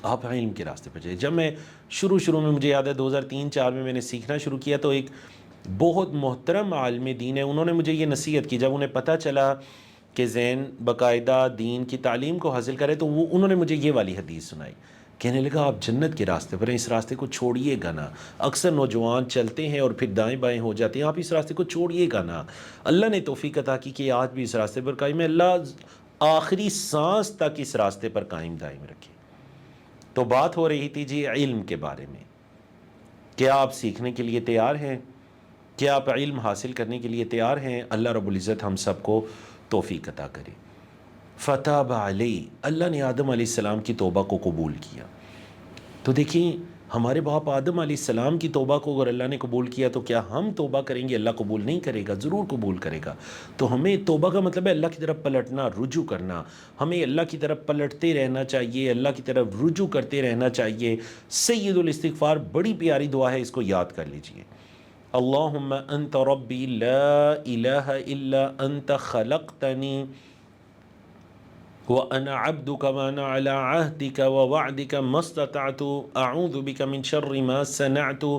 آپ علم کے راستے پر چلیے. جب میں شروع میں مجھے یاد ہے 2003-04 میں نے سیکھنا شروع کیا تو ایک بہت محترم عالم دین ہے، انہوں نے مجھے یہ نصیحت کی. جب انہیں پتہ چلا کہ زین باقاعدہ دین کی تعلیم کو حاصل کرے تو انہوں نے مجھے یہ والی حدیث سنائی. کہنے لگا آپ جنت کے راستے پر ہیں، اس راستے کو چھوڑیے گا نا. اکثر نوجوان چلتے ہیں اور پھر دائیں بائیں ہو جاتے ہیں، آپ اس راستے کو چھوڑیے گا نا. اللہ نے توفیق عطا کی کہ آج بھی اس راستے پر قائم ہے. اللہ آخری سانس تک اس راستے پر قائم دائم رکھے. تو بات ہو رہی تھی جی علم کے بارے میں. کیا آپ سیکھنے کے لیے تیار ہیں؟ کیا آپ علم حاصل کرنے کے لیے تیار ہیں؟ اللہ رب العزت ہم سب کو توفیق عطا کرے. فتاب علیہ، اللہ نے آدم علیہ السلام کی توبہ کو قبول کیا. تو دیکھیں ہمارے باپ آدم علیہ السلام کی توبہ کو اگر اللہ نے قبول کیا تو کیا ہم توبہ کریں گے اللہ قبول نہیں کرے گا؟ ضرور قبول کرے گا. تو ہمیں توبہ کا مطلب ہے اللہ کی طرف پلٹنا، رجوع کرنا. ہمیں اللہ کی طرف پلٹتے رہنا چاہیے، اللہ کی طرف رجوع کرتے رہنا چاہیے. سید الاستغفار بڑی پیاری دعا ہے، اس کو یاد کر لیجئے. اللہم انت ربی لا الہ الا انت خلقتنی وَأَنَا عَبْدُكَ وَأَنَا عَلَىٰ عَهْدِكَ وَوَعْدِكَ مَا اسْتَطَعْتُ أَعُوذُ بِكَ مِنْ شَرِّ مَا صَنَعْتُ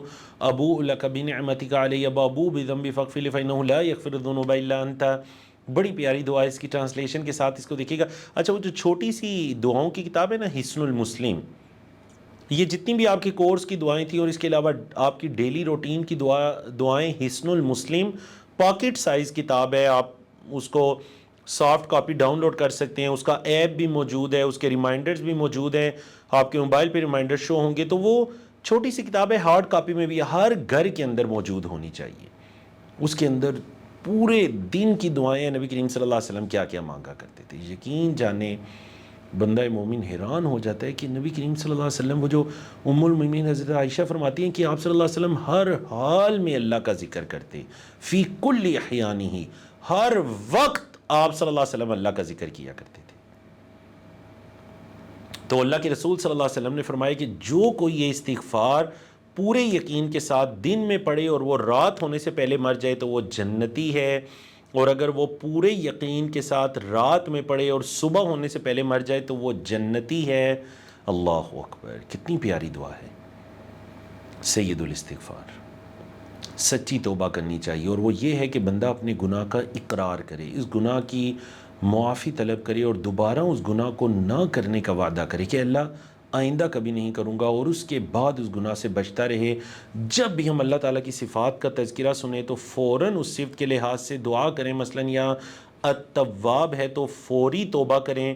أَبُوءُ لَكَ بِنِعْمَتِكَ عَلَيَّ وَأَبُوءُ بِذَنبِي فَاغْفِرْ لِي فَإِنَّهُ لَا يَغْفِرُ الذُّنُوبَ إِلَّا أَنْتَ. بڑی پیاری دعا ہے، اس کی ٹرانسلیشن کے ساتھ اس کو دیکھیے گا. اچھا وہ جو چھوٹی سی دعاؤں کی کتاب ہے نا حصن المسلم، یہ جتنی بھی آپ کی کورس کی دعائیں تھیں اور اس کے علاوہ آپ کی ڈیلی روٹین کی دعائیں حصن المسلم پاکٹ سائز کتاب ہے. آپ اس کو سافٹ کاپی ڈاؤن لوڈ کر سکتے ہیں، اس کا ایپ بھی موجود ہے، اس کے ریمائنڈرز بھی موجود ہیں، آپ کے موبائل پہ ریمائنڈر شو ہوں گے. تو وہ چھوٹی سی کتاب ہے، ہارڈ کاپی میں بھی ہر گھر کے اندر موجود ہونی چاہیے. اس کے اندر پورے دن کی دعائیں نبی کریم صلی اللہ علیہ وسلم کیا کیا مانگا کرتے تھے. یقین جانے بندہ مومن حیران ہو جاتا ہے کہ نبی کریم صلی اللہ علیہ وسلم، وہ جو ام المومنین حضرت عائشہ فرماتی ہیں کہ آپ صلی اللہ علیہ وسلم ہر حال میں اللہ کا ذکر کرتے، فی کل احیانہ، ہر وقت آپ صلی اللہ علیہ وسلم اللہ کا ذکر کیا کرتے تھے. تو اللہ کے رسول صلی اللہ علیہ وسلم نے فرمایا کہ جو کوئی یہ استغفار پورے یقین کے ساتھ دن میں پڑھے اور وہ رات ہونے سے پہلے مر جائے تو وہ جنتی ہے، اور اگر وہ پورے یقین کے ساتھ رات میں پڑھے اور صبح ہونے سے پہلے مر جائے تو وہ جنتی ہے. اللہ اکبر، کتنی پیاری دعا ہے. سید الاستغفار، سچی توبہ کرنی چاہیے، اور وہ یہ ہے کہ بندہ اپنے گناہ کا اقرار کرے، اس گناہ کی معافی طلب کرے اور دوبارہ اس گناہ کو نہ کرنے کا وعدہ کرے کہ اللہ آئندہ کبھی نہیں کروں گا، اور اس کے بعد اس گناہ سے بچتا رہے. جب بھی ہم اللہ تعالیٰ کی صفات کا تذکرہ سنیں تو فوراً اس صفت کے لحاظ سے دعا کریں. مثلاً یا التواب ہے تو فوری توبہ کریں.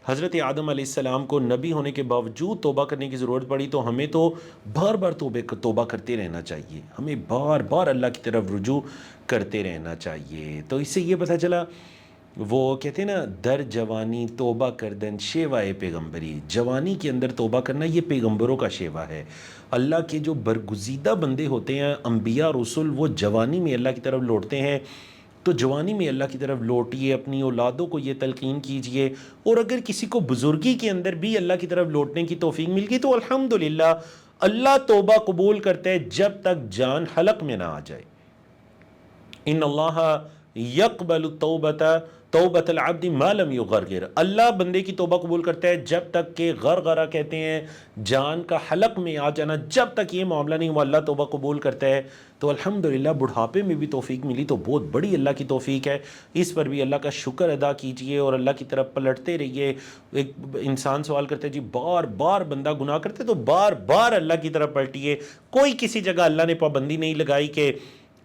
حضرت آدم علیہ السلام کو نبی ہونے کے باوجود توبہ کرنے کی ضرورت پڑی، تو ہمیں تو بار بار توبہ کرتے رہنا چاہیے، ہمیں بار بار اللہ کی طرف رجوع کرتے رہنا چاہیے. تو اس سے یہ پتہ چلا، وہ کہتے ہیں نا، در جوانی توبہ کردن شیوائے پیغمبری، جوانی کے اندر توبہ کرنا یہ پیغمبروں کا شیوا ہے. اللہ کے جو برگزیدہ بندے ہوتے ہیں، انبیاء رسول، وہ جوانی میں اللہ کی طرف لوٹتے ہیں. تو جوانی میں اللہ کی طرف لوٹیے، اپنی اولادوں کو یہ تلقین کیجئے، اور اگر کسی کو بزرگی کے اندر بھی اللہ کی طرف لوٹنے کی توفیق مل گئی تو الحمدللہ، اللہ توبہ قبول کرتا ہے جب تک جان حلق میں نہ آ جائے. ان اللہ یقبل توبۃ العبد ما لم یغرغر، اللہ بندے کی توبہ قبول کرتا ہے جب تک کہ غرغرہ کہتے ہیں جان کا حلق میں آ جانا، جب تک یہ معاملہ نہیں ہوا اللہ توبہ قبول کرتا ہے. تو الحمدللہ بڑھاپے میں بھی توفیق ملی تو بہت بڑی اللہ کی توفیق ہے. اس پر بھی اللہ کا شکر ادا کیجئے اور اللہ کی طرف پلٹتے رہیے. ایک انسان سوال کرتا ہے جی بار بار بندہ گناہ کرتے تو بار بار اللہ کی طرف پلٹیے. کوئی کسی جگہ اللہ نے پابندی نہیں لگائی کہ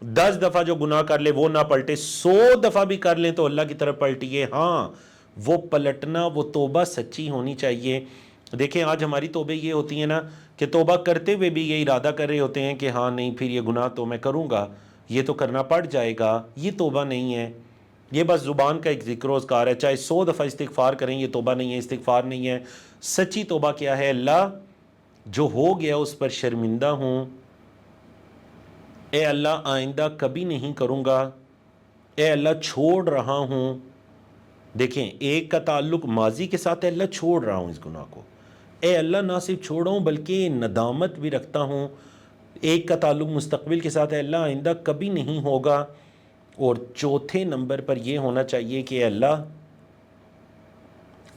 10 دفعہ جو گناہ کر لے وہ نہ پلٹے، 100 دفعہ بھی کر لیں تو اللہ کی طرف پلٹیے. ہاں، وہ پلٹنا، وہ توبہ سچی ہونی چاہیے. دیکھیں آج ہماری توبہ یہ ہوتی ہیں نا کہ توبہ کرتے ہوئے بھی یہ ارادہ کر رہے ہوتے ہیں کہ ہاں نہیں پھر یہ گناہ تو میں کروں گا، یہ تو کرنا پڑ جائے گا. یہ توبہ نہیں ہے، یہ بس زبان کا ایک ذکر و اذکار ہے. چاہے 100 دفعہ استغفار کریں، یہ توبہ نہیں ہے، استغفار نہیں ہے. سچی توبہ کیا ہے؟ اللہ جو ہو گیا اس پر شرمندہ ہوں، اے اللہ آئندہ کبھی نہیں کروں گا، اے اللہ چھوڑ رہا ہوں. دیکھیں ایک کا تعلق ماضی کے ساتھ ہے، اللہ چھوڑ رہا ہوں اس گناہ کو، اے اللہ نہ صرف چھوڑا ہوں بلکہ ندامت بھی رکھتا ہوں. ایک کا تعلق مستقبل کے ساتھ ہے، اللہ آئندہ کبھی نہیں ہوگا. اور چوتھے نمبر پر یہ ہونا چاہیے کہ اے اللہ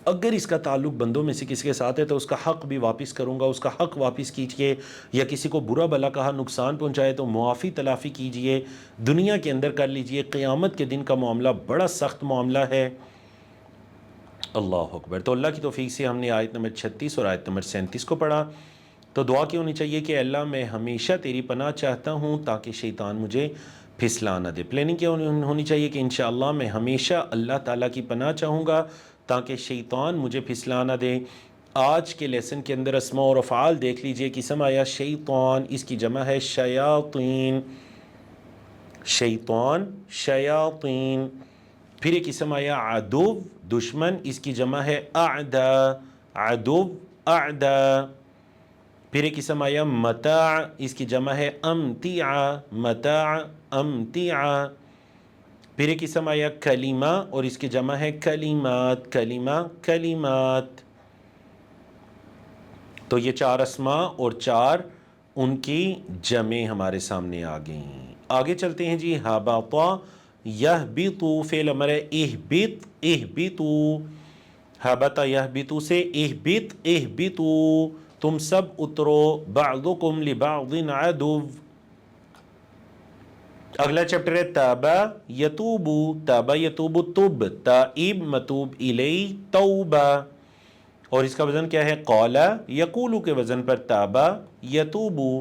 اگر اس کا تعلق بندوں میں سے کسی کے ساتھ ہے تو اس کا حق بھی واپس کروں گا، اس کا حق واپس کیجئے. یا کسی کو برا بھلا کہا، نقصان پہنچائے تو معافی تلافی کیجئے، دنیا کے اندر کر لیجئے. قیامت کے دن کا معاملہ بڑا سخت معاملہ ہے. اللہ اکبر. تو اللہ کی توفیق سے ہم نے آیت نمبر 36 اور آیت نمبر 37 کو پڑھا. تو دعا کیا ہونی چاہیے کہ اللہ میں ہمیشہ تیری پناہ چاہتا ہوں تاکہ شیطان مجھے پھسلا نہ دے. پلاننگ کیا ہونی چاہیے کہ انشاءاللہ میں ہمیشہ اللہ تعالیٰ کی پناہ چاہوں گا تاکہ شیطان مجھے پھسلا نہ دے. آج کے لیسن کے اندر اسماء اور افعال دیکھ لیجئے. قسم آیا شیطان، اس کی جمع ہے شیاطین، شیطان شیاطین. پھر ایک قسم آیا عدو، دشمن، اس کی جمع ہے اعدا، عدو اعدا. پھر ایک قسم آیا متاع، اس کی جمع ہے امتیع، متاع امتیع. پھر ایک قسم آیا کلمہ اور اس کی جمع ہے کلمات، کلمہ کلمات. تو یہ 4 اسماء اور 4 ان کی جمع ہمارے سامنے آ گئیں. آگے چلتے ہیں جی. ہبطا یہبطو، فعل امر ہے اہبط، اہبطو. ہبطا یہبطو سے اہبط، اہبطو، تم سب اترو. بعضکم لبعض عدو. اگلا چیپٹر ہے تابا یتوبو، تابا یتوبو تب، تائب متوب الی توبہ. اور اس کا وزن کیا ہے؟ قالا یقولو کے وزن پر تابا یتوبو.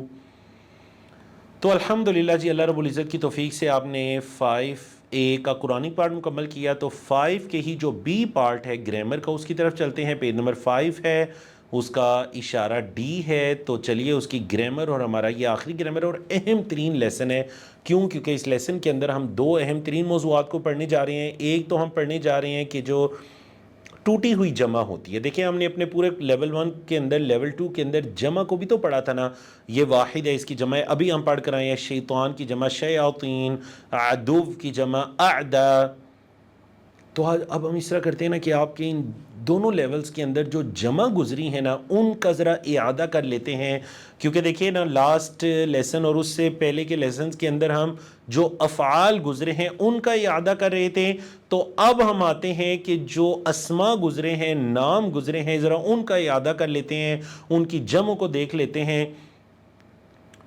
تو الحمدللہ جی اللہ رب العزت کی توفیق سے آپ نے 5 اے کا قرآنی پارٹ مکمل کیا تو 5 کے ہی جو بی پارٹ ہے گرامر کا اس کی طرف چلتے ہیں. پیج نمبر 5 ہے, اس کا اشارہ ڈی ہے, تو چلیے اس کی گرامر, اور ہمارا یہ آخری گرامر اور اہم ترین لیسن ہے. کیوں؟ کیونکہ اس لیسن کے اندر ہم 2 اہم ترین موضوعات کو پڑھنے جا رہے ہیں. ایک تو ہم پڑھنے جا رہے ہیں کہ جو ٹوٹی ہوئی جمع ہوتی ہے. دیکھیں ہم نے اپنے پورے لیول 1 کے اندر لیول 2 کے اندر جمع کو بھی تو پڑھا تھا نا. یہ واحد ہے, اس کی جمع ہے. ابھی ہم پڑھ کر آئے ہیں شیطان کی جمع شیاطین, عدو کی جمع اعدا. تو اب ہم اس طرح کرتے ہیں نا کہ آپ کے ان دونوں لیولز کے اندر جو جمع گزری ہیں نا ان کا ذرا اعادہ کر لیتے ہیں. کیونکہ دیکھیے نا لاسٹ لیسن اور اس سے پہلے کے لیسنز کے اندر ہم جو افعال گزرے ہیں ان کا اعادہ کر رہے تھے. تو اب ہم آتے ہیں کہ جو اسما گزرے ہیں, نام گزرے ہیں, ذرا ان کا اعادہ کر لیتے ہیں, ان کی جمع کو دیکھ لیتے ہیں.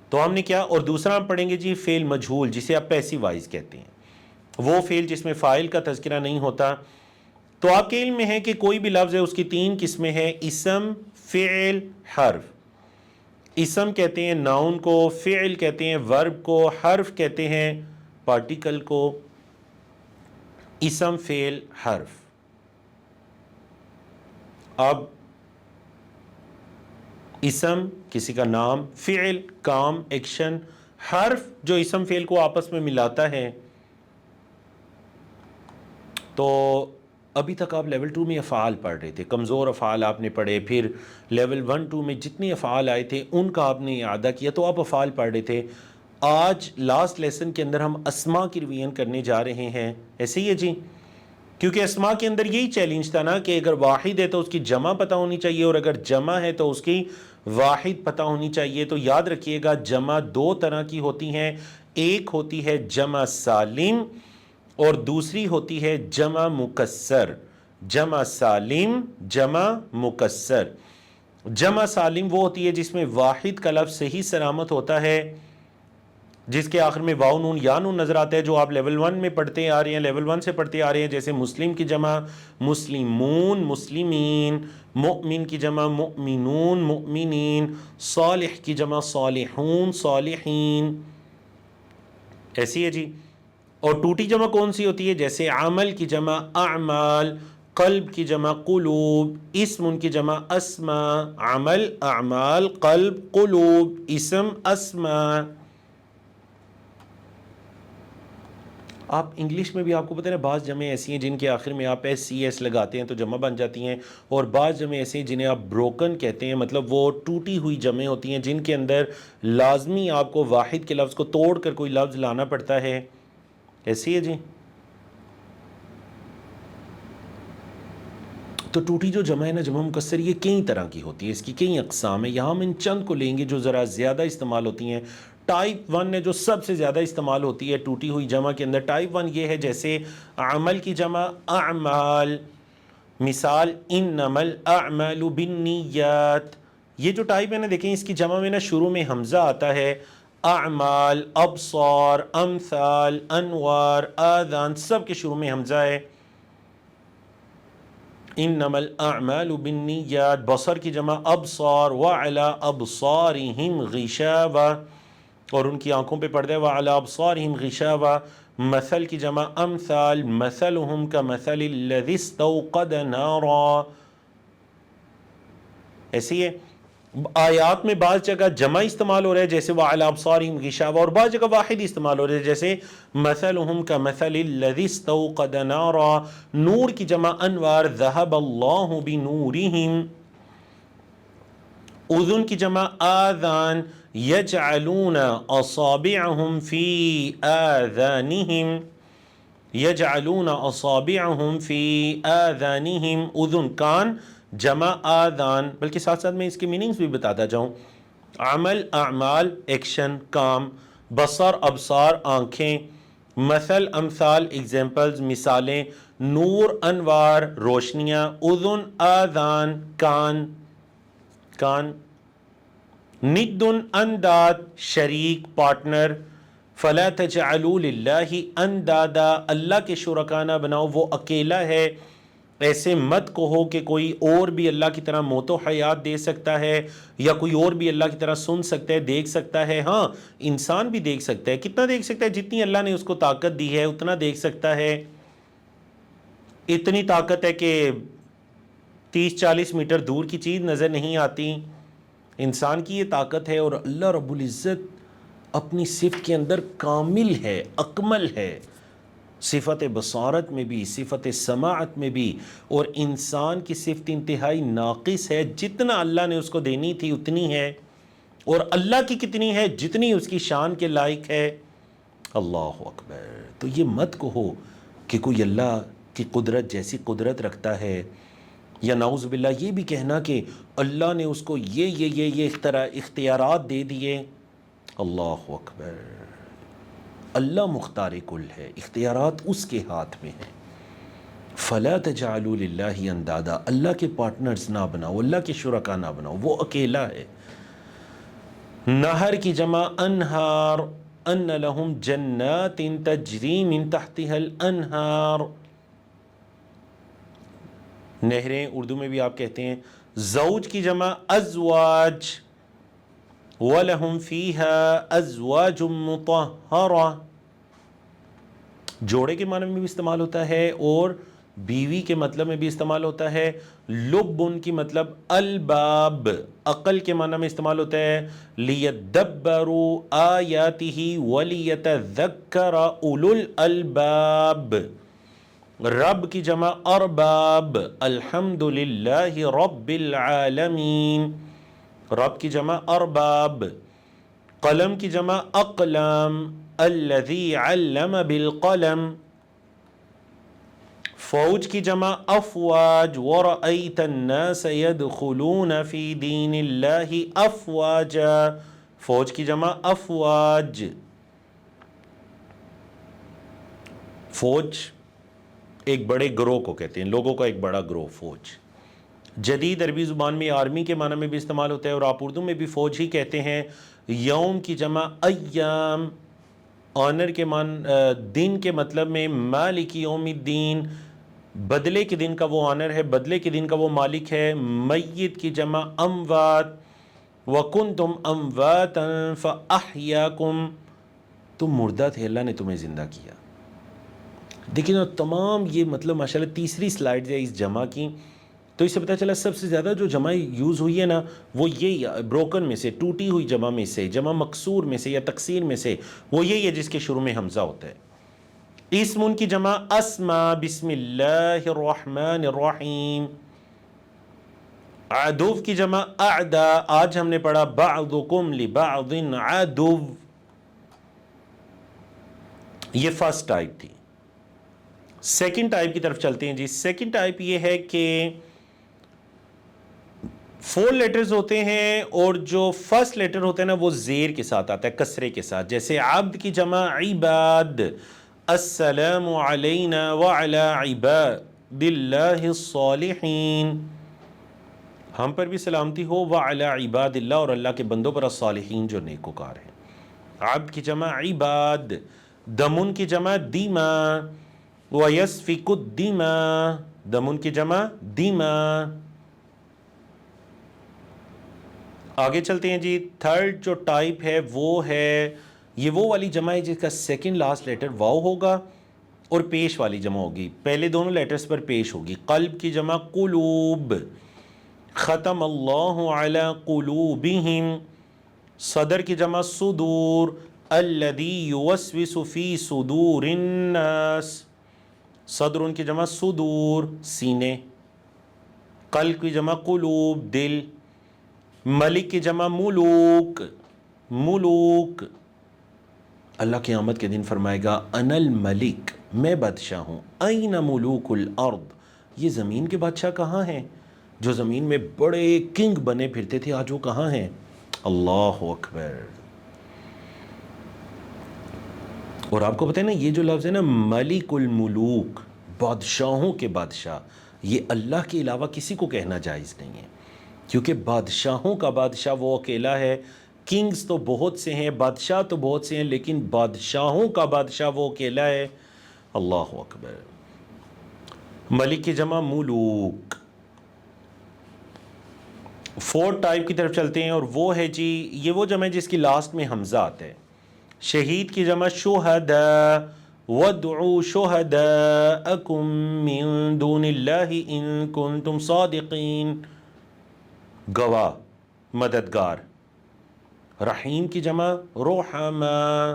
تو ہم نے کیا, اور دوسرا ہم پڑھیں گے جی فعل مجہول, جسے آپ پیسیو وائز کہتے ہیں, وہ فعل جس میں فاعل کا تذکرہ نہیں ہوتا. تو آپ کے علم میں ہے کہ کوئی بھی لفظ ہے اس کی 3 قسمیں ہیں, اسم, فعل, حرف. اسم کہتے ہیں ناؤن کو, فعل کہتے ہیں ورب کو, حرف کہتے ہیں پارٹیکل کو. اسم, فعل, حرف. اب اسم کسی کا نام, فعل کام, ایکشن, حرف جو اسم فعل کو آپس میں ملاتا ہے. تو ابھی تک آپ لیول 2 میں افعال پڑھ رہے تھے, کمزور افعال آپ نے پڑھے, پھر لیول 1-2 میں جتنے افعال آئے تھے ان کا آپ نے اعادہ کیا, تو آپ افعال پڑھ رہے تھے. آج لاسٹ لیسن کے اندر ہم اسما کی ریویژن کرنے جا رہے ہیں. ایسے ہی ہے جی, کیونکہ اسما کے اندر یہی چیلنج تھا نا کہ اگر واحد ہے تو اس کی جمع پتہ ہونی چاہیے, اور اگر جمع ہے تو اس کی واحد پتہ ہونی چاہیے. تو یاد رکھیے گا جمع 2 طرح کی ہوتی ہیں, ایک ہوتی ہے جمع سالم اور دوسری ہوتی ہے جمع مکسر. جمع سالم, جمع مکسر. جمع سالم وہ ہوتی ہے جس میں واحد کا لفظ صحیح سلامت ہوتا ہے, جس کے آخر میں واو نون یا نون نظر آتا ہے, جو آپ لیول 1 میں پڑھتے آ رہے ہیں, لیول 1 سے پڑھتے آ رہے ہیں. جیسے مسلم کی جمع مسلمون, مسلمین. مؤمن کی جمع مؤمنون, مؤمنین. صالح کی جمع صالحون, صالحین. ایسی ہے جی. اور ٹوٹی جمع کون سی ہوتی ہے؟ جیسے عمل کی جمع اعمال, قلب کی جمع قلوب, اسم ان کی جمع اسماء. عمل, اعمال, قلب, قلوب, اسم, اسماء. آپ انگلش میں بھی آپ کو پتہ ہے بعض جمع ایسی ہیں جن کے آخر میں آپ ایس سی ایس لگاتے ہیں تو جمع بن جاتی ہیں, اور بعض جمع ایسی ہیں جنہیں آپ بروکن کہتے ہیں, مطلب وہ ٹوٹی ہوئی جمع ہوتی ہیں جن کے اندر لازمی آپ کو واحد کے لفظ کو توڑ کر کوئی لفظ لانا پڑتا ہے. ایسی ہے جی. تو ٹوٹی جو جمع ہے نا, جمع مکسر, یہ کئی طرح کی ہوتی ہے, اس کی کئی اقسام ہیں. یہاں ہم ان چند کو لیں گے جو ذرا زیادہ استعمال ہوتی ہیں. ٹائپ 1 ہے جو سب سے زیادہ استعمال ہوتی ہے ٹوٹی ہوئی جمع کے اندر. ٹائپ 1 یہ ہے جیسے عمل کی جمع اعمال, مثال انما الاعمال بالنیات. یہ جو ٹائپ ہے نا, دیکھیں اس کی جمع میں نا شروع میں حمزہ آتا ہے. اعمال, ابصار, امثال, انوار, آذان, سب کے شروع میں حمزہ ہے. انما الاعمال بالنیات. بصر کی جمع ابصار, وعلی ابصارہم غشاوہ, اور ان کی آنکھوں پہ پردہ ہے. وعلی ابصارہم غشاوہ. مثل کی جمع امثال, مثلہم کمثل الذی استوقد نارا. ایسی ہے. آیات میں بعض جگہ جمع استعمال ہو رہا ہے جیسے وعلی ابصارہم غشاوہ, اور بعض جگہ واحد استعمال ہو رہا ہے جیسے مثلہم کمثل الذی استوقد نارا. نور کی جمع انوار, ذہب اللہ بنورہم. اذن کی جمع آذان, یجعلون اصابعہم فی آذانہم. یجعلون اصابعہم فی آذانہم. اذن کان, جمع آذان. بلکہ ساتھ ساتھ میں اس کے میننگز بھی بتاتا جاؤں. عمل, اعمال, ایکشن, کام. بصر, ابصار, آنکھیں. مثل, امثال, ایگزامپلز, مثالیں. نور, انوار, روشنیاں. اذن, آذان, کان, کان. ند, انداد, شریک, پارٹنر. فلا تجعلوا للہ اندادا, اللہ کے شرکا نہ بناؤ, وہ اکیلا ہے. ایسے مت کہو کہ کوئی اور بھی اللہ کی طرح موت و حیات دے سکتا ہے، یا کوئی اور بھی اللہ کی طرح سن سکتا ہے، دیکھ سکتا ہے۔ ہاں، انسان بھی دیکھ سکتا ہے۔ کتنا دیکھ سکتا ہے؟ جتنی اللہ نے اس کو طاقت دی ہے اتنا دیکھ سکتا ہے۔ اتنی طاقت ہے کہ 30-40 میٹر دور کی چیز نظر نہیں آتی، انسان کی یہ طاقت ہے۔ اور اللہ رب العزت اپنی صفت کے اندر کامل ہے، اکمل ہے، صفت بصارت میں بھی، صفت سماعت میں بھی، اور انسان کی صفت انتہائی ناقص ہے، جتنا اللہ نے اس کو دینی تھی اتنی ہے، اور اللہ کی کتنی ہے؟ جتنی اس کی شان کے لائق ہے۔ اللہ اکبر۔ تو یہ مت کہو کہ کوئی اللہ کی قدرت جیسی قدرت رکھتا ہے، یا نعوذ باللہ یہ بھی کہنا کہ اللہ نے اس کو یہ اختیارات دے دیے۔ اللہ اکبر۔ اللہ مختار کل ہے، اختیارات اس کے ہاتھ میں ہیں۔ فلا تجعلوا للہ اندادا، اللہ کے پارٹنرز نہ بناؤ، اللہ کے شرکا نہ بناؤ، وہ اکیلا ہے۔ نہر کی جمع انہار، ان لہم جنات تجری من تحتها الانہار، نہریں اردو میں بھی آپ کہتے ہیں۔ زوج کی جمع ازواج، وَلَهُمْ فِيهَا أَزْوَاجٌ مُطَهَّرَةٌ، جوڑے کے معنی میں بھی استعمال ہوتا ہے اور بیوی کے مطلب میں بھی استعمال ہوتا ہے۔ لبن کی مطلب الباب، عقل کے معنی میں استعمال ہوتا ہے۔ لِيَدَّبَّرُوا آيَاتِهِ وَلِيَتَذَكَّرَ أُولُو الْأَلْبَابِ، رب کی جمع ارباب، الحمدللہ رب العالمین، رب کی جمع ارباب۔ قلم کی جمع اقلام، الذی علم بالقلم۔ فوج کی جمع افواج، ورأیت الناس يدخلون فی دین اللہ افواجا، فوج کی جمع افواج۔ فوج ایک بڑے گروہ کو کہتے ہیں، لوگوں کا ایک بڑا گروہ، فوج۔ جدید عربی زبان میں آرمی کے معنی میں بھی استعمال ہوتا ہے، اور آپ اردو میں بھی فوج ہی کہتے ہیں۔ یوم کی جمع ایام، آنر کے دن کے مطلب میں مالک یوم الدین، بدلے کے دن کا وہ آنر ہے، بدلے کے دن کا وہ مالک ہے۔ میت کی جمع اموات، وَكُنْتُمْ أَمْوَاتًا فَأَحْيَاكُمْ، تم مردہ تھے، اللہ نے تمہیں زندہ کیا۔ دیکھیں نا، تمام یہ مطلب ماشاءاللہ تیسری سلائیڈ ہے اس جمع کی، تو اس سے پتہ چلا سب سے زیادہ جو جمع یوز ہوئی ہے نا وہ یہی بروکن میں سے، ٹوٹی ہوئی جمع میں سے، جمع مکسور میں سے یا تکسیر میں سے، وہ یہی ہے جس کے شروع میں حمزہ ہوتا ہے۔ اسم کی جمع اسما، بسم اللہ الرحمن الرحیم۔ عدو کی جمع اعدا، آج ہم نے پڑھا بعضکم لبعض عدو، یہ فرسٹ ٹائپ تھی۔ سیکنڈ ٹائپ کی طرف چلتے ہیں جی۔ سیکنڈ ٹائپ یہ ہے کہ 4 لیٹرز ہوتے ہیں، اور جو فرسٹ لیٹر ہوتا ہے نا وہ زیر کے ساتھ آتا ہے، کسرے کے ساتھ، جیسے عبد کی جمع عباد، السلام علینا وعلی عباد اللہ الصالحین، ہم پر بھی سلامتی ہو، وعلی عباد اللہ، اور اللہ کے بندوں پر الصالحین جو نیکوکار ہیں۔ عبد کی جمع عباد۔ دمن کی جمع دیما، وَيَسْفِكُ الدِّمَاء، دمن کی جمع دیما۔ آگے چلتے ہیں جی۔ تھرڈ جو ٹائپ ہے وہ ہے، یہ وہ والی جمع ہے جس کا سیکنڈ لاسٹ لیٹر واو ہوگا اور پیش والی جمع ہوگی، پہلے دونوں لیٹرز پر پیش ہوگی۔ قلب کی جمع قلوب، ختم اللہ علی قلوبہم۔ صدر کی جمع صدور، الذی یوسوس فی صدور الناس، صدر ان کی جمع صدور، سینے۔ قلب کی جمع قلوب، دل۔ ملک کی جمع ملوک، ملوک۔ اللہ قیامت کے دن فرمائے گا انا الملک، میں بادشاہ ہوں۔ این ملوک الارض، یہ زمین کے بادشاہ کہاں ہیں؟ جو زمین میں بڑے کنگ بنے پھرتے تھے آج وہ کہاں ہیں؟ اللہ اکبر۔ اور آپ کو پتہ ہے نا یہ جو لفظ ہے نا ملک الملوک، بادشاہوں کے بادشاہ، یہ اللہ کے علاوہ کسی کو کہنا جائز نہیں ہے، کیونکہ بادشاہوں کا بادشاہ وہ اکیلا ہے۔ کنگز تو بہت سے ہیں، بادشاہ تو بہت سے ہیں، لیکن بادشاہوں کا بادشاہ وہ اکیلا ہے۔ اللہ اکبر۔ ملک کی جمع ملوک. 4 ٹائپ کی طرف چلتے ہیں اور وہ ہے جی یہ وہ جمع ہے جس کی لاسٹ میں حمزہ آتا ہے. شہید کی جمع شہداء. وادعوا شہداءکم من دون اللہ ان کنتم صادقین. گواہ مددگار. رحیم کی جمع رحماء.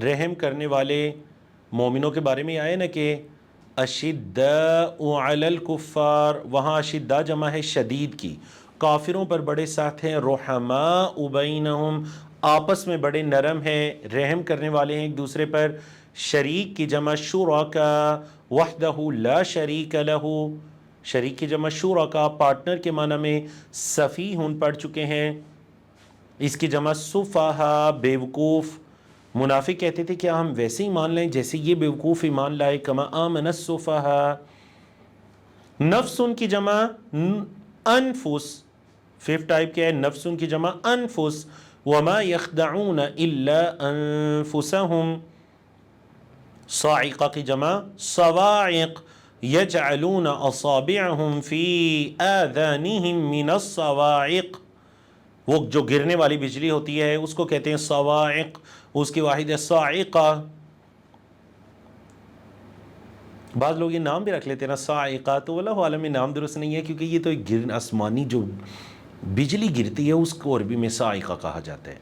رحم کرنے والے مومنوں کے بارے میں آئے نا کہ اشداء علی الکفار، وہاں اشداء جمع ہے شدید کی، کافروں پر بڑے سخت ہیں. رحماء بینہم، آپس میں بڑے نرم ہیں، رحم کرنے والے ہیں ایک دوسرے پر. شریک کی جمع شرکاء وحدہ لا شریک لہ. شریک کی جمع شرکاء، پارٹنر کے معنی میں. سفیہن پڑھ چکے ہیں. اس کی جمع سفہاء، بیوقوف. منافق کہتے تھے کیا ہم ویسے ہی مان لیں جیسے یہ بیوقوف ایمان لائے. کما آمن السفہاء. نفس کی جمع انفس. 5 ٹائپ کیا ہے؟ نفس کی جمع انفس. وما یخدعون الا انفسهم. صاعقہ کی جمع صواعق. یجعلون اصابعهم فی آذانهم من الصواعق. وہ جو گرنے والی بجلی ہوتی ہے اس کو کہتے ہیں صواعق، اس کی واحد ہے صاعقہ. بعض لوگ یہ نام بھی رکھ لیتے ہیں نا صاعقہ، تو اللہ عالم میں نام درست نہیں ہے کیونکہ یہ تو ایک آسمانی جو بجلی گرتی ہے اس کو عربی میں صاعقہ کہا جاتا ہے.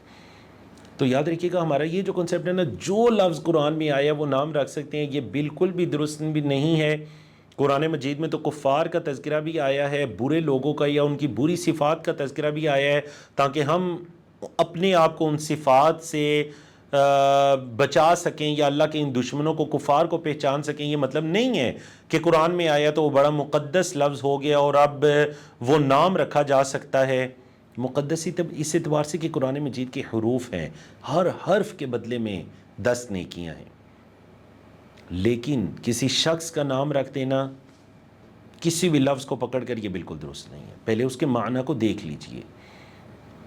تو یاد رکھیے گا ہمارا یہ جو کنسیپٹ ہے نا، جو لفظ قرآن میں آیا وہ نام رکھ سکتے ہیں، یہ بالکل بھی درست بھی نہیں ہے. قرآن مجید میں تو کفار کا تذکرہ بھی آیا ہے، برے لوگوں کا یا ان کی بری صفات کا تذکرہ بھی آیا ہے، تاکہ ہم اپنے آپ کو ان صفات سے بچا سکیں یا اللہ کے ان دشمنوں کو کفار کو پہچان سکیں. یہ مطلب نہیں ہے کہ قرآن میں آیا تو وہ بڑا مقدس لفظ ہو گیا اور اب وہ نام رکھا جا سکتا ہے. مقدس اس اعتبار سے کہ قرآن مجید کے حروف ہیں، ہر حرف کے بدلے میں 10 نیکیاں ہیں. لیکن کسی شخص کا نام رکھ دینا کسی بھی لفظ کو پکڑ کر یہ بالکل درست نہیں ہے. پہلے اس کے معنی کو دیکھ لیجئے،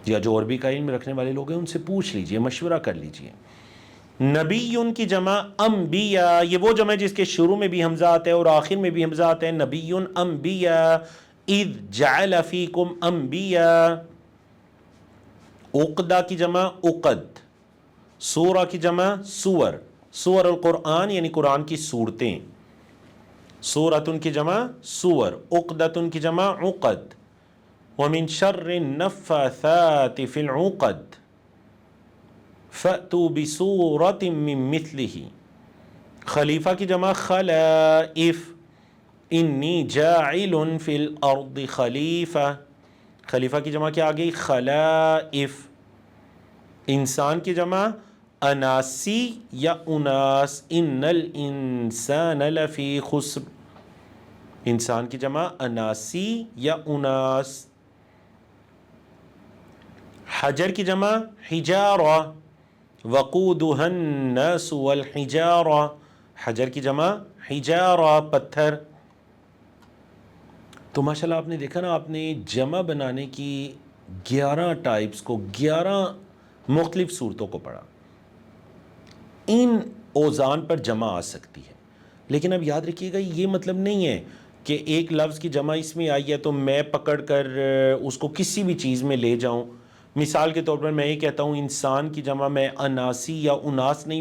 یا جو عربی کا علم رکھنے والے لوگ ہیں ان سے پوچھ لیجئے، مشورہ کر لیجئے. نبی کی جمع انبیاء. یہ وہ جمع جس کے شروع میں بھی حمزہ آتا ہے اور آخر میں بھی حمزہ آتا ہے. نبی انبیاء. اذ جعل فیکم انبیاء. عقدہ کی جمع عقد. سورہ کی جمع سور. سور القرآن یعنی قرآن کی صورتیں. سورۃ کی جمع سور. عقدۃ کی جمع عقد. ومن شر النفاثات فی العقد فأتوا بسورۃ من مثلہ. خلیفہ کی جمع خلائف. انی جاعل فی الارض خلیفہ. خلیفہ کی جمع کیا آ گئی؟ خلائف. انسان کی جمع اناسی یا اناس. ان الانسان لفی خسر. انسان کی جمع اناسی یا اناس. حجر کی جمع حجارہ. وقودها الناس والحجارہ. حجر کی جمع حجارہ، پتھر. تو ماشاءاللہ آپ نے دیکھا نا، آپ نے جمع بنانے کی 11 ٹائپس کو 11 مختلف صورتوں کو پڑھا. ان اوزان پر جمع آ سکتی ہے، لیکن اب یاد رکھیے گا یہ مطلب نہیں ہے کہ ایک لفظ کی جمع اس میں آئی ہے تو میں پکڑ کر اس کو کسی بھی چیز میں لے جاؤں. مثال کے طور پر میں یہ کہتا ہوں انسان کی جمع میں اناسی یا اناس نہیں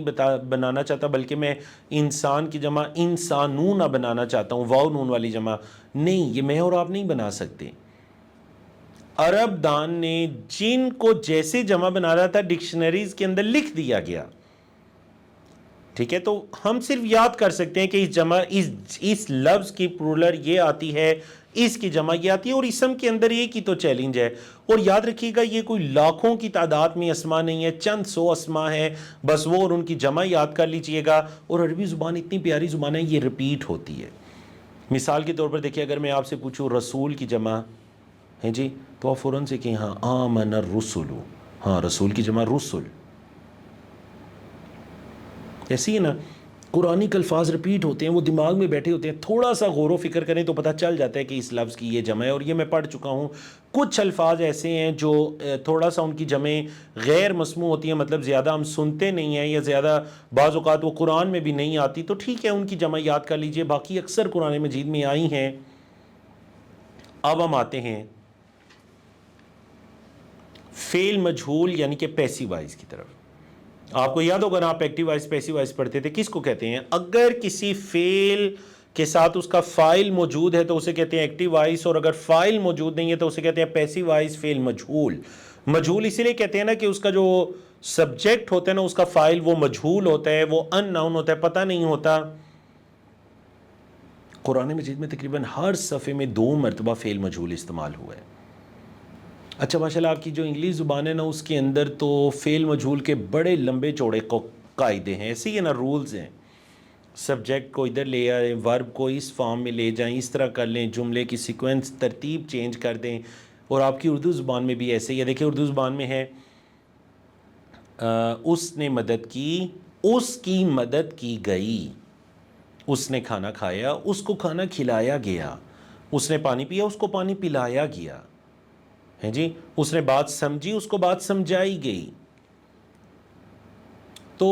بنانا چاہتا، بلکہ میں انسان کی جمع انسانون بنانا چاہتا ہوں، واو نون والی جمع نہیں. یہ میں اور آپ نہیں بنا سکتے. عرب دان نے جن کو جیسے جمع بنانا تھا ڈکشنریز کے اندر لکھ دیا گیا. ٹھیک ہے، تو ہم صرف یاد کر سکتے ہیں کہ اس جمع اس لفظ کی پلورل یہ آتی ہے، اس کی جمع یہ آتی ہے، اور اسم کے اندر ایک ہی تو چیلنج ہے. اور یاد رکھیے گا یہ کوئی لاکھوں کی تعداد میں اسما نہیں ہے، چند 100 اسما ہے بس، وہ اور ان کی جمع یاد کر لیجئے گا. اور عربی زبان اتنی پیاری زبان ہے، یہ ریپیٹ ہوتی ہے. مثال کے طور پر دیکھیے، اگر میں آپ سے پوچھوں رسول کی جمع ہے جی، تو آپ فوراً سے کہیں ہاں آمن الرسل. ہاں رسول کی جمع رسل. ایسی ہے نا. قرآنی کے الفاظ ریپیٹ ہوتے ہیں، وہ دماغ میں بیٹھے ہوتے ہیں، تھوڑا سا غور و فکر کریں تو پتہ چل جاتا ہے کہ اس لفظ کی یہ جمع ہے. اور یہ میں پڑھ چکا ہوں. کچھ الفاظ ایسے ہیں جو تھوڑا سا ان کی جمع غیر مسموع ہوتی ہیں، مطلب زیادہ ہم سنتے نہیں ہیں، یا زیادہ بعض اوقات وہ قرآن میں بھی نہیں آتی، تو ٹھیک ہے ان کی جمع یاد کر لیجئے. باقی اکثر قرآن مجید میں آئی ہیں. اب ہم آتے ہیں فعل مجہول یعنی کہ پیسیو وائز کی طرف. آپ کو یاد ہوگا نا، آپ ایکٹیو وائز پیسیو وائز پڑھتے تھے. کس کو کہتے ہیں؟ اگر کسی فعل کے ساتھ اس کا فاعل موجود ہے تو اسے کہتے ہیں ایکٹیو وائز، اور اگر فاعل موجود نہیں ہے تو اسے کہتے ہیں پیسیو وائز فعل مجہول. مجہول اسی لیے کہتے ہیں نا کہ اس کا جو سبجیکٹ ہوتا ہے نا، اس کا فاعل وہ مجہول ہوتا ہے، وہ ان ناؤن ہوتا ہے، پتہ نہیں ہوتا. قرآن مجید میں تقریباً ہر صفحے میں 2 مرتبہ فعل مجہول استعمال ہوا ہے. اچھا ماشاءاللہ آپ کی جو انگلش زبان ہے نا، اس کے اندر تو فعل مجہول کے بڑے لمبے چوڑے قاعدے ہیں، ایسے ہی نا رولز ہیں. سبجیکٹ کو ادھر لے آئیں، ورب کو اس فارم میں لے جائیں، اس طرح کر لیں، جملے کی سیکوینس ترتیب چینج کر دیں. اور آپ کی اردو زبان میں بھی ایسے ہی ہے. دیکھیں اردو زبان میں ہے اس نے مدد کی، اس کی مدد کی گئی. اس نے کھانا کھایا، اس کو کھانا کھلایا گیا. اس نے پانی پیا، اس کو پانی پلایا گیا. ہیں جی، اس نے بات سمجھی، اس کو بات سمجھائی گئی. تو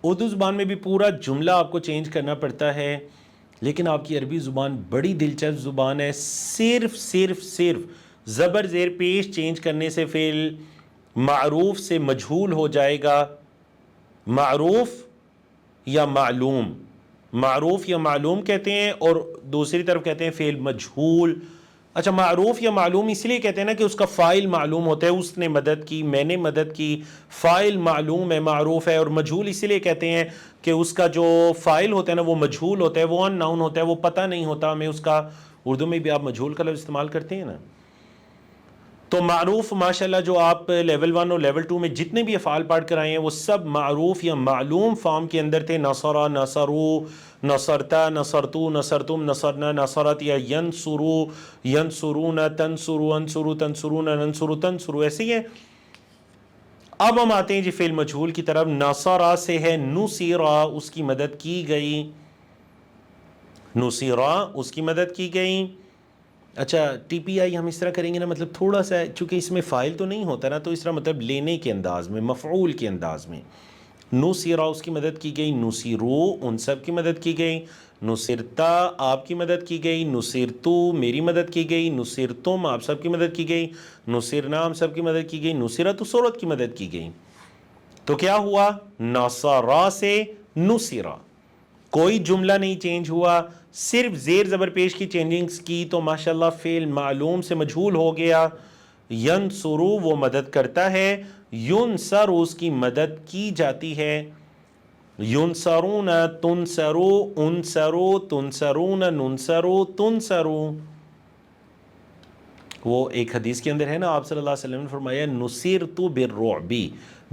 اردو زبان میں بھی پورا جملہ آپ کو چینج کرنا پڑتا ہے. لیکن آپ کی عربی زبان بڑی دلچسپ زبان ہے. صرف زبر زیر پیش چینج کرنے سے فعل معروف سے مجہول ہو جائے گا. معروف یا معلوم، معروف یا معلوم کہتے ہیں، اور دوسری طرف کہتے ہیں فعل مجہول. اچھا معروف یا معلوم اس لیے کہتے ہیں نا کہ اس کا فاعل معلوم ہوتا ہے. اس نے مدد کی، میں نے مدد کی، فاعل معلوم ہے، معروف ہے. اور مجہول اسی لیے کہتے ہیں کہ اس کا جو فاعل ہوتا ہے نا وہ مجہول ہوتا ہے، وہ ان ناؤن ہوتا ہے، وہ پتہ نہیں ہوتا ہمیں اس کا. اردو میں بھی آپ مجہول کا لفظ استعمال کرتے ہیں نا. تو معروف ماشاءاللہ جو آپ لیول 1 اور لیول 2 میں جتنے بھی افعال پڑھ کر آئے ہیں وہ سب معروف یا معلوم فارم کے اندر تھے. نصرہ، نصرو، نصرتا، نصرتو، نصرتم، نصرنا، نصرت، یا ینصرو، ینصرون، تنصرو، انصرو، تنصرون، ننصرو، تنصرو، ایسے ہی ہے. اب ہم آتے ہیں جی فعل مجہول کی طرف. نصرہ سے ہے نصرہ، اس کی مدد کی گئی. نصرہ، اس کی مدد کی گئی. اچھا ٹی پی آئی ہم اس طرح کریں گے نا، مطلب تھوڑا سا، چونکہ اس میں فاعل تو نہیں ہوتا نا، تو اس طرح مطلب لینے کے انداز میں، مفعول کے انداز میں. نصرہ، اس کی مدد کی گئی. نصرو، ان سب کی مدد کی گئی. نصرتا، آپ کی مدد کی گئی. نصرتو، میری مدد کی گئی. نصرتم، آپ سب کی مدد کی گئی. نصرنا، ہم سب کی مدد کی گئی. نصرت، سورت کی مدد کی گئی. تو کیا ہوا؟ نصرہ سے نصرہ، کوئی جملہ نہیں چینج ہوا، صرف زیر زبر پیش کی چینجنگز کی تو ماشاءاللہ فعل معلوم سے مجہول ہو گیا. ینصرو، وہ مدد کرتا ہے. ینصر، اس کی مدد کی جاتی ہے. ینصرون، تنصرو، انصرو، تنصرون، ننصرو، تنصرو. وہ ایک حدیث کے اندر ہے نا، آپ صلی اللہ علیہ وسلم نے فرمایا نصرت بالرعب،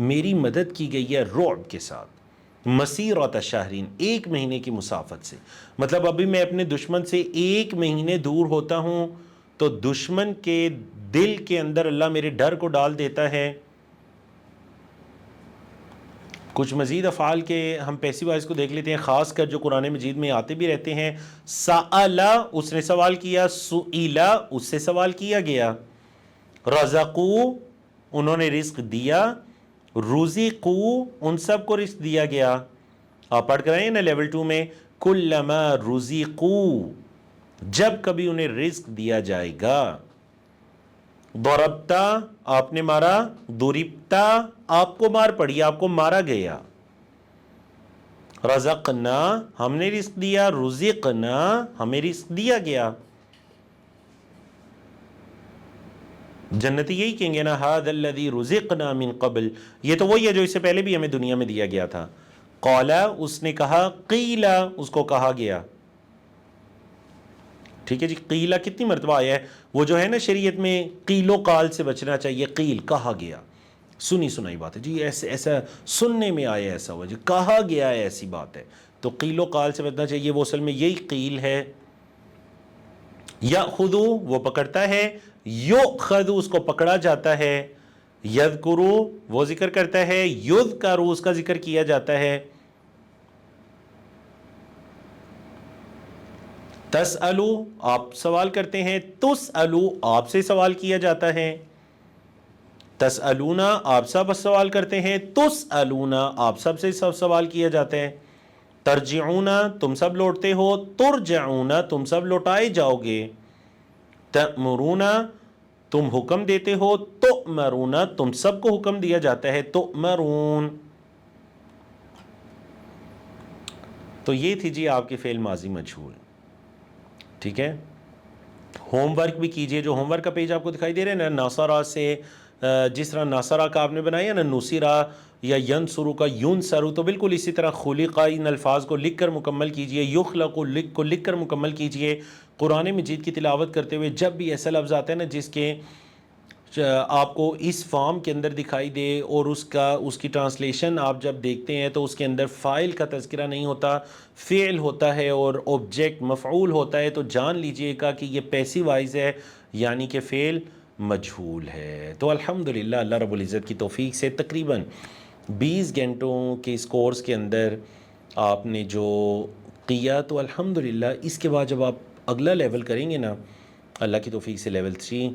میری مدد کی گئی ہے رعب کے ساتھ. مسیرۃ شہرین، 1 مہینے کی مسافت سے. مطلب ابھی میں اپنے دشمن سے 1 مہینے دور ہوتا ہوں تو دشمن کے دل کے اندر اللہ میرے ڈر کو ڈال دیتا ہے. کچھ مزید افعال کے ہم پیسیو وائز کو دیکھ لیتے ہیں، خاص کر جو قرآن مجید میں آتے بھی رہتے ہیں. سألا، اس نے سوال کیا. سئلا، اس سے سوال کیا گیا. رزقو، انہوں نے رزق دیا. رزقو، ان سب کو رزق دیا گیا. آپ پڑھ کر آئے ہیں نا لیول 2 میں، کلما رزقو، جب کبھی انہیں رزق دیا جائے گا. ضربتا، آپ نے مارا. ضربتا، آپ کو مار پڑی، آپ کو مارا گیا. رزقنا، ہم نے رزق دیا. رزقنا، ہمیں رزق دیا گیا. جنتی یہی کہیں گے نا، ھذا الذی رزقنا من قبل، یہ تو وہی ہے جو اس سے پہلے بھی ہمیں دنیا میں دیا گیا تھا. قالا، اس نے کہا. قیلا، اس کو کہا گیا. ٹھیک ہے جی. قیلا کتنی مرتبہ آیا ہے؟ وہ جو ہے نا شریعت میں قیل و قال سے بچنا چاہیے. قیل، کہا گیا، سنی سنائی بات ہے جی، ایسا سننے میں آیا، ایسا ہوا جی، کہا گیا ہے، ایسی بات ہے. تو قیل و قال سے بچنا چاہیے. وہ اصل میں یہی قیل ہے. یأخذو، وہ پکڑتا ہے. یؤخذ، اس کو پکڑا جاتا ہے. یذکرو، وہ ذکر کرتا ہے. یذکرو، اس کا ذکر کیا جاتا ہے. تسألو آپ سوال کرتے ہیں، تسألو آپ سے سوال کیا جاتا ہے، تسألونا آپ سب سوال کرتے ہیں، تسألونا آپ سب سے سوال کیا جاتا ہے، ترجعونا تم سب لوٹتے ہو، ترجعونا تم سب لوٹائے جاؤ گے، تأمرونا تم حکم دیتے ہو، تؤمرونا تم سب کو حکم دیا جاتا ہے، تؤمرون۔ تو یہ تھی جی آپ کے فعل ماضی مجہول، ٹھیک ہے۔ ہوم ورک بھی کیجئے، جو ہوم ورک کا پیج آپ کو دکھائی دے رہا ہے نا، ناصرہ سے جس طرح ناصرہ کا آپ نے بنایا نا، نصرہ یا ینصرو کا ینصرو، تو بالکل اسی طرح خلق ان الفاظ کو لکھ کر مکمل کیجئے، یخلق کو لکھ کر مکمل کیجئے۔ قرآن مجید کی تلاوت کرتے ہوئے جب بھی ایسا لفظ آتا ہے نا جس کے آپ کو اس فارم کے اندر دکھائی دے اور اس کی ٹرانسلیشن آپ جب دیکھتے ہیں تو اس کے اندر فاعل کا تذکرہ نہیں ہوتا، فعل ہوتا ہے اور آبجیکٹ مفعول ہوتا ہے، تو جان لیجئے گا کہ یہ پیسیو وائز ہے، یعنی کہ فعل مجہول ہے۔ تو الحمدللہ اللہ رب العزت کی توفیق سے تقریباً 20 گھنٹوں کے اس کورس کے اندر آپ نے جو کیا، تو الحمدللہ اس کے بعد جب آپ اگلا لیول کریں گے نا اللہ کی توفیق سے لیول 3،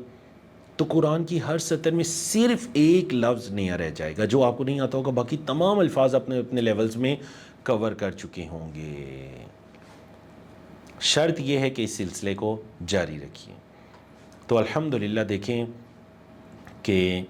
تو قرآن کی ہر سطر میں صرف ایک لفظ نیا رہ جائے گا جو آپ کو نہیں آتا ہوگا، باقی تمام الفاظ اپنے اپنے لیولز میں کور کر چکے ہوں گے۔ شرط یہ ہے کہ اس سلسلے کو جاری رکھیے۔ تو الحمدللہ دیکھیں کہ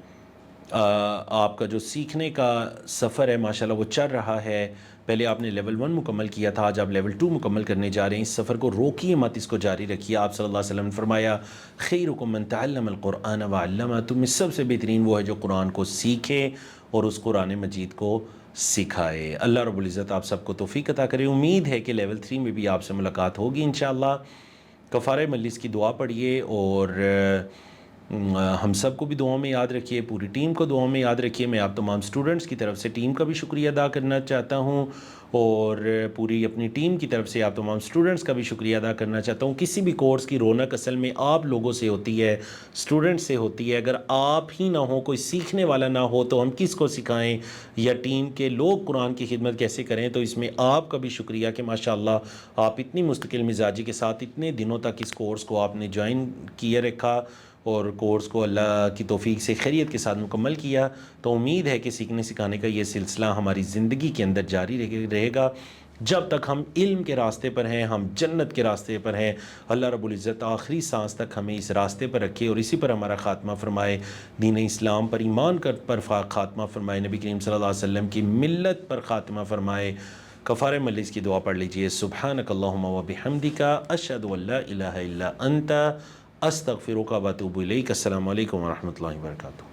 آپ کا جو سیکھنے کا سفر ہے ماشاءاللہ وہ چل رہا ہے۔ پہلے آپ نے لیول 1 مکمل کیا تھا، آج آپ لیول 2 مکمل کرنے جا رہے ہیں۔ اس سفر کو روکیے مت، اس کو جاری رکھیے۔ آپ صلی اللہ علیہ وسلم نے فرمایا خیرکم من تعلم القرآن وعلمہ، تم میں سب سے بہترین وہ ہے جو قرآن کو سیکھے اور اس قرآن مجید کو سکھائے۔ اللہ رب العزت آپ سب کو توفیق عطا کرے۔ امید ہے کہ لیول 3 میں بھی آپ سے ملاقات ہوگی انشاءاللہ۔ کفارہ مجلس کی دعا پڑھیے اور ہم سب کو بھی دعاؤں میں یاد رکھیے، پوری ٹیم کو دعاؤں میں یاد رکھیے۔ میں آپ تمام سٹوڈنٹس کی طرف سے ٹیم کا بھی شکریہ ادا کرنا چاہتا ہوں اور پوری اپنی ٹیم کی طرف سے آپ تمام سٹوڈنٹس کا بھی شکریہ ادا کرنا چاہتا ہوں۔ کسی بھی کورس کی رونق اصل میں آپ لوگوں سے ہوتی ہے، سٹوڈنٹس سے ہوتی ہے۔ اگر آپ ہی نہ ہو، کوئی سیکھنے والا نہ ہو، تو ہم کس کو سکھائیں، یا ٹیم کے لوگ قرآن کی خدمت کیسے کریں؟ تو اس میں آپ کا بھی شکریہ کہ ماشاءاللہ آپ اتنی مستقل مزاجی کے ساتھ اتنے دنوں تک اس کورس کو آپ نے جوائن کیے رکھا اور کورس کو اللہ کی توفیق سے خیریت کے ساتھ مکمل کیا۔ تو امید ہے کہ سیکھنے سکھانے کا یہ سلسلہ ہماری زندگی کے اندر جاری رہے گا جب تک ہم علم کے راستے پر ہیں، ہم جنت کے راستے پر ہیں۔ اللہ رب العزت آخری سانس تک ہمیں اس راستے پر رکھے اور اسی پر ہمارا خاتمہ فرمائے، دین اسلام پر ایمان پر خاتمہ فرمائے، نبی کریم صلی اللہ علیہ وسلم کی ملت پر خاتمہ فرمائے۔ کفارہ مجلس کی دعا پڑھ لیجئے۔ سبحانک اللہم و بحمدک، اشہد ان لا الہ الا انت، استغفرک و اتوب الیک۔ السلام علیکم ورحمۃ اللہ وبرکاتہ۔